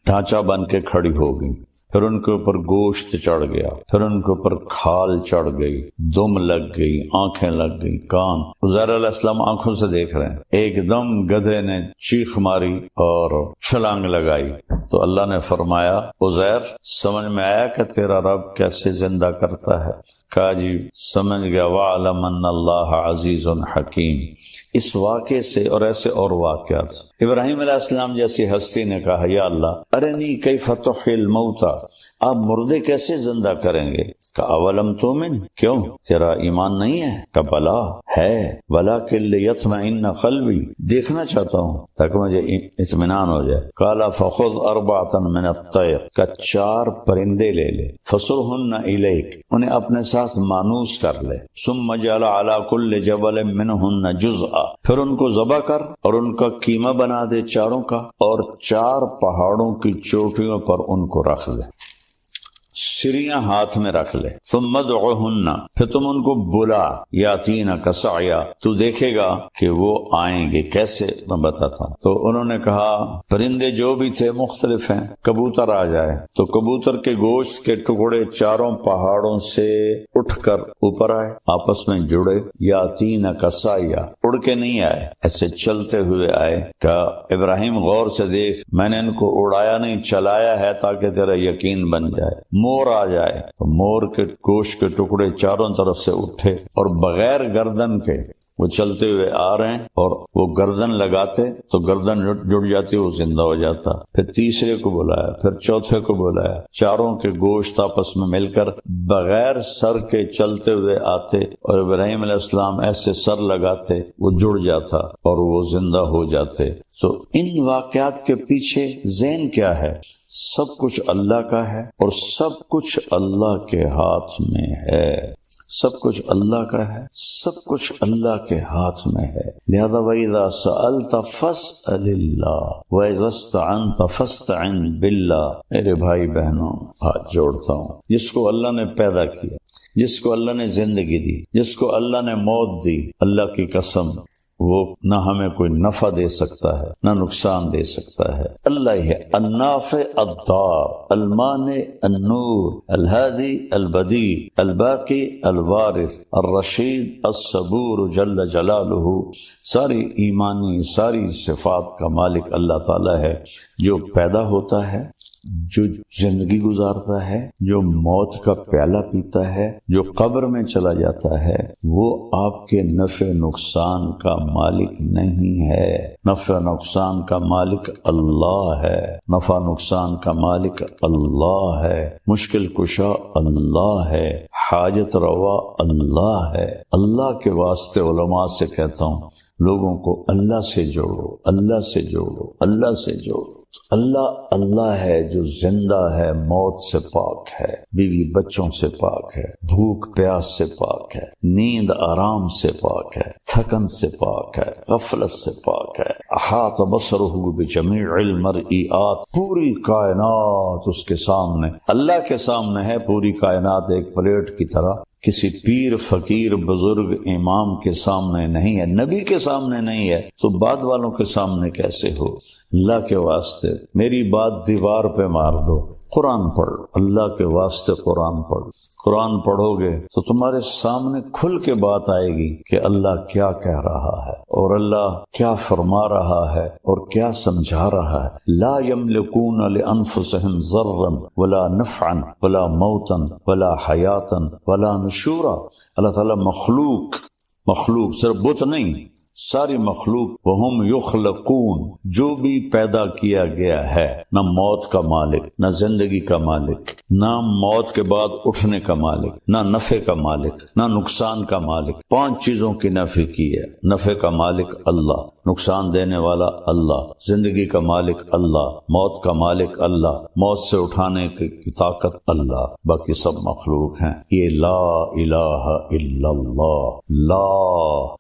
B: ڈھانچہ بن کے کھڑی ہو گئی۔ پھر ان کے اوپر گوشت چڑھ گیا، پھر ان کے اوپر کھال چڑھ گئی، دم لگ گئی، آنکھیں لگ گئی، کان۔ عزیر علیہ السلام آنکھوں سے دیکھ رہے ہیں، ایک دم گدھے نے چیخ ماری اور چھلانگ لگائی۔ تو اللہ نے فرمایا عزیر سمجھ میں آیا کہ تیرا رب کیسے زندہ کرتا ہے؟ کہا جی سمجھ گیا۔ وَعْلَمْ أَنَّ اللَّهَ عَزِيزٌ حَكِيمٌ۔ اس واقعے سے اور ایسے اور واقعات سے ابراہیم علیہ السلام جیسی ہستی نے کہا یا اللہ ارنی کیف تحیی الموتى، آپ مردے کیسے زندہ کریں گے؟ کہ اولم تؤمن، کیوں تیرا ایمان نہیں ہے؟ کہ بلا ہے، ولکن لیطمئن قلبی، دیکھنا چاہتا ہوں تاکہ مجھے اطمینان ہو جائے۔ قال فخذ 4 من الطیر، کہ 4 پرندے لے لے، فصرہن الیک، انہیں اپنے ساتھ مانوس کر لے، ثم جعل علی کل جبل منہن جزءا، پھر ان کو ذبح کر اور ان کا قیمہ بنا دے 4 کا، اور 4 پہاڑوں کی چوٹیوں پر ان کو رکھ دے، سریاں ہاتھ میں رکھ لے۔ ثم ادعوہن، پھر تم ان کو بلا، یاتینک سعیا، تو دیکھے گا کہ وہ آئیں گے کیسے، میں بتاتا ہوں۔ تو انہوں نے کہا پرندے جو بھی تھے مختلف ہیں، کبوتر آ جائے تو کبوتر کے گوشت کے ٹکڑے 4 پہاڑوں سے اٹھ کر اوپر آئے، آپس میں جڑے، یاتینک سعیا، اڑ کے نہیں آئے، ایسے چلتے ہوئے آئے۔ کہ ابراہیم غور سے دیکھ، میں نے ان کو اڑایا نہیں، چلایا ہے تاکہ تیرا یقین بن جائے۔ مور آ جائے تو مور کے گوشت کے ٹکڑے چاروں طرف سے اٹھے اور بغیر گردن کے وہ چلتے ہوئے آ رہے ہیں، اور وہ گردن لگاتے تو گردن جڑ جاتی، وہ زندہ ہو جاتا۔ پھر تیسرے کو بلایا، پھر چوتھے کو بلایا، چاروں کے گوشت آپس میں مل کر بغیر سر کے چلتے ہوئے آتے، اور ابراہیم علیہ السلام ایسے سر لگاتے، وہ جڑ جاتا اور وہ زندہ ہو جاتے۔ تو ان واقعات کے پیچھے ذہن کیا ہے؟ سب کچھ اللہ کا ہے اور سب کچھ اللہ کے ہاتھ میں ہے، سب کچھ اللہ کا ہے، سب کچھ اللہ کے ہاتھ میں ہے۔ لہذا وَإِذَا سَأَلْتَ فَاسْأَلِ اللَّهِ وَإِذَا اسْتَعَنْتَ فَاسْتَعِنْ بِاللَّهِ۔ میرے بھائی بہنوں، ہاتھ جوڑتا ہوں، جس کو اللہ نے پیدا کیا، جس کو اللہ نے زندگی دی، جس کو اللہ نے موت دی، اللہ کی قسم وہ نہ ہمیں کوئی نفع دے سکتا ہے نہ نقصان دے سکتا ہے۔ اللہ ہی ہے النافع الضار، المانع النور، الہادی البدیع، الباقی الوارث، الرشید الصبور جل جلالہ۔ ساری ایمانی ساری صفات کا مالک اللہ تعالی ہے، جو پیدا ہوتا ہے، جو زندگی گزارتا ہے، جو موت کا پیالہ پیتا ہے، جو قبر میں چلا جاتا ہے، وہ آپ کے نفع نقصان کا مالک نہیں ہے۔ نفع نقصان کا مالک اللہ ہے، نفع نقصان کا مالک اللہ ہے، مشکل کشا اللہ ہے، حاجت روا اللہ ہے۔ اللہ کے واسطے علماء سے کہتا ہوں، لوگوں کو اللہ سے جوڑو، اللہ سے جوڑو، اللہ سے جوڑو۔ اللہ ہے جو زندہ ہے، موت سے پاک ہے، بیوی بچوں سے پاک ہے، بھوک پیاس سے پاک ہے، نیند آرام سے پاک ہے، تھکن سے پاک ہے، غفلت سے پاک ہے۔ احاط بصرہ بجمیع المرئیات، پوری کائنات اس کے سامنے، اللہ کے سامنے ہے، پوری کائنات ایک پلیٹ کی طرح کسی پیر فقیر بزرگ امام کے سامنے نہیں ہے، نبی کے سامنے نہیں ہے، تو بعد والوں کے سامنے کیسے ہو؟ اللہ کے واسطے میری بات دیوار پہ مار دو، قرآن پڑھ، اللہ کے واسطے قرآن پڑھ۔ قرآن پڑھو گے تو تمہارے سامنے کھل کے بات آئے گی کہ اللہ کیا کہہ رہا ہے اور اللہ کیا فرما رہا ہے اور کیا سمجھا رہا ہے۔ لا یملکون لانفسہم ضرا ولا نفعا ولا موتا ولا حیاتا ولا نشورا۔ اللہ تعالیٰ مخلوق صرف بت نہیں، ساری مخلوق وہم یخلقون، جو بھی پیدا کیا گیا ہے، نہ موت کا مالک، نہ زندگی کا مالک، نہ موت کے بعد اٹھنے کا مالک، نہ نفع کا مالک، نہ نقصان کا مالک۔ 5 چیزوں کی نفی کی ہے۔ نفع کا مالک اللہ، نقصان دینے والا اللہ، زندگی کا مالک اللہ، موت کا مالک اللہ، موت سے اٹھانے کی طاقت اللہ، باقی سب مخلوق ہیں۔ یہ لا الہ الا اللہ، لا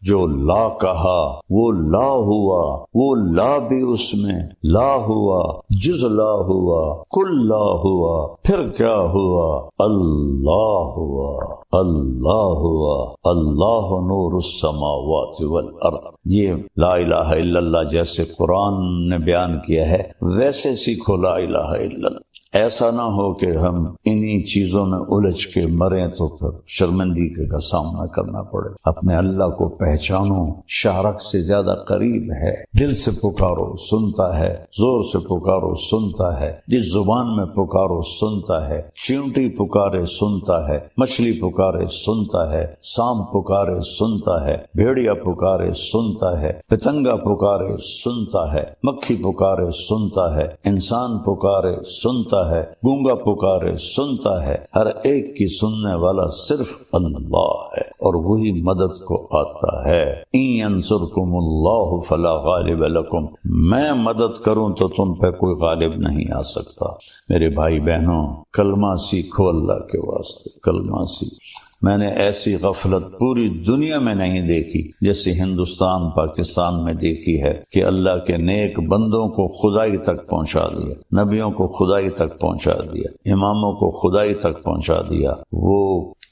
B: جو لا کہا وہ لا ہوا، وہ لا بھی اس میں لا ہوا، جز لا ہوا، کل لا ہوا، پھر کیا ہوا؟ اللہ ہوا، اللہ ہوا، اللہ نور السماوات والارض۔ یہ لا الہ الا اللہ جیسے قرآن نے بیان کیا ہے ویسے سیکھو لا الہ الا اللہ۔ ایسا نہ ہو کہ ہم انہی چیزوں میں الجھ کے مریں تو پھر شرمندگی کا سامنا کرنا پڑے۔ اپنے اللہ کو پہچانو، شارک سے زیادہ قریب ہے، دل سے پکارو سنتا ہے، زور سے پکارو سنتا ہے، جس زبان میں پکارو سنتا ہے، چیونٹی پکارے سنتا ہے، مچھلی پکارے سنتا ہے، سانپ پکارے سنتا ہے، بھیڑیا پکارے سنتا ہے، پتنگا پکارے سنتا ہے، مکھی پکارے سنتا ہے، انسان پکارے سنتا ہے، گونگا پکارے سنتا ہے، ہر ایک کی سننے والا صرف اللہ ہے اور وہی مدد کو آتا ہے۔ ان ینصرکم اللہ فلا غالب لکم، میں مدد کروں تو تم پہ کوئی غالب نہیں آ سکتا۔ میرے بھائی بہنوں، کلمہ سیکھو اللہ کے واسطے، کلمہ سیکھو۔ میں نے ایسی غفلت پوری دنیا میں نہیں دیکھی جیسے ہندوستان پاکستان میں دیکھی ہے کہ اللہ کے نیک بندوں کو خدائی تک پہنچا دیا، نبیوں کو خدائی تک پہنچا دیا، اماموں کو خدائی تک پہنچا دیا۔ وہ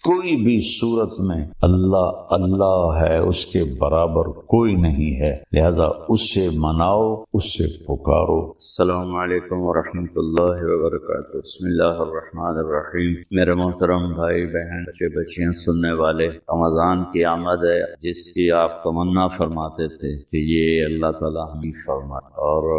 B: کوئی بھی صورت میں اللہ اللہ ہے، اس کے برابر کوئی نہیں ہے، لہذا اس سے مناؤ، اس سے پکارو۔
C: السلام علیکم ورحمۃ اللہ وبرکاتہ۔ بسم اللہ الرحمن الرحیم۔ میرے محترم بھائی بہن، بچے بچیاں، سننے والے، رمضان کی آمد ہے جس کی آپ تمنا فرماتے تھے کہ یہ اللہ تعالیٰ ہمیں فرمائے، اور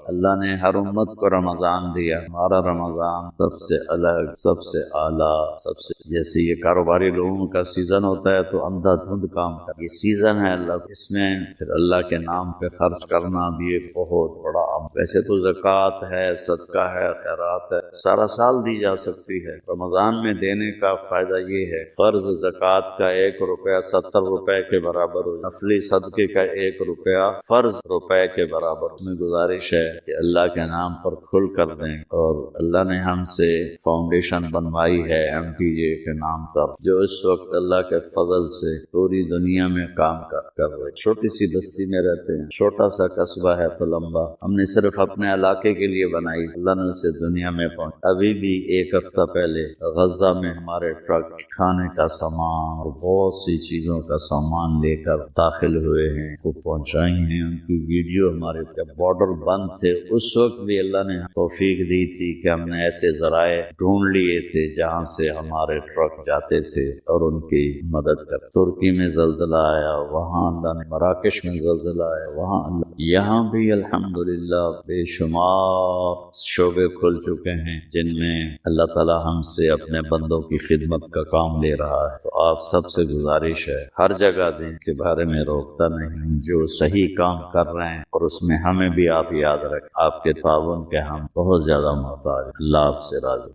C: اللہ نے ہر امت کو رمضان دیا۔ ہمارا رمضان سب سے الگ، سب سے اعلیٰ، سب سے جیسے یہ کاروباری لوگوں کا سیزن ہوتا ہے تو اندھا دھند کام کر، یہ سیزن ہے اللہ، اس میں پھر اللہ کے نام پہ خرچ کرنا بھی ایک بہت بڑا عمل۔ ویسے تو زکوٰۃ ہے، صدقہ ہے، خیرات ہے، سارا سال دی جا سکتی ہے، رمضان میں دینے کا فائدہ یہ ہے فرض زکوٰۃ کا 1 روپیہ 70 روپے کے برابر ہو، نفلی صدقے کا 1 روپیہ فرض روپے کے برابر۔ میں گزارش ہے کہ اللہ کے نام پر کھل کر دیں، اور اللہ نے ہم سے فاؤنڈیشن بنوائی ہے MTJ کے نام پر، جو اس وقت اللہ کے فضل سے پوری دنیا میں کام کر رہے۔ چھوٹی سی بستی میں رہتے ہیں، چھوٹا سا قصبہ ہے تو لمبا، ہم نے صرف اپنے علاقے کے لیے بنائی، اللہ نے اسے دنیا میں پہنچا۔ ابھی بھی 1 ہفتہ پہلے غزہ میں ہمارے ٹرک کھانے کا سامان اور بہت سی چیزوں کا سامان لے کر داخل ہوئے ہیں، وہ پہنچائی ہیں۔ ان کی ویڈیو ہمارے بارڈر بند تھے اس وقت بھی اللہ نے توفیق دی تھی کہ ہم نے ایسے ذرائع ڈھونڈ لیے تھے جہاں سے ہمارے ٹرک جاتے تھے اور ان کی مدد کر۔ ترکی میں زلزلہ آیا، وہاں اللہ نے، مراکش میں زلزلہ آیا، وہاں اللہ، یہاں بھی الحمدللہ بے شمار شعبے کھل چکے ہیں جن میں اللہ تعالی ہم سے اپنے بندوں کی خدمت کا کام لے رہا ہے۔ تو آپ سب سے گزارش ہے، ہر جگہ دین کے بارے میں روکتا نہیں، جو صحیح کام کر رہے ہیں اور اس میں ہمیں بھی آپ یاد رکھیں، آپ کے تعاون کے ہم بہت زیادہ محتاج ہیں۔ اللہ آپ سے راضی۔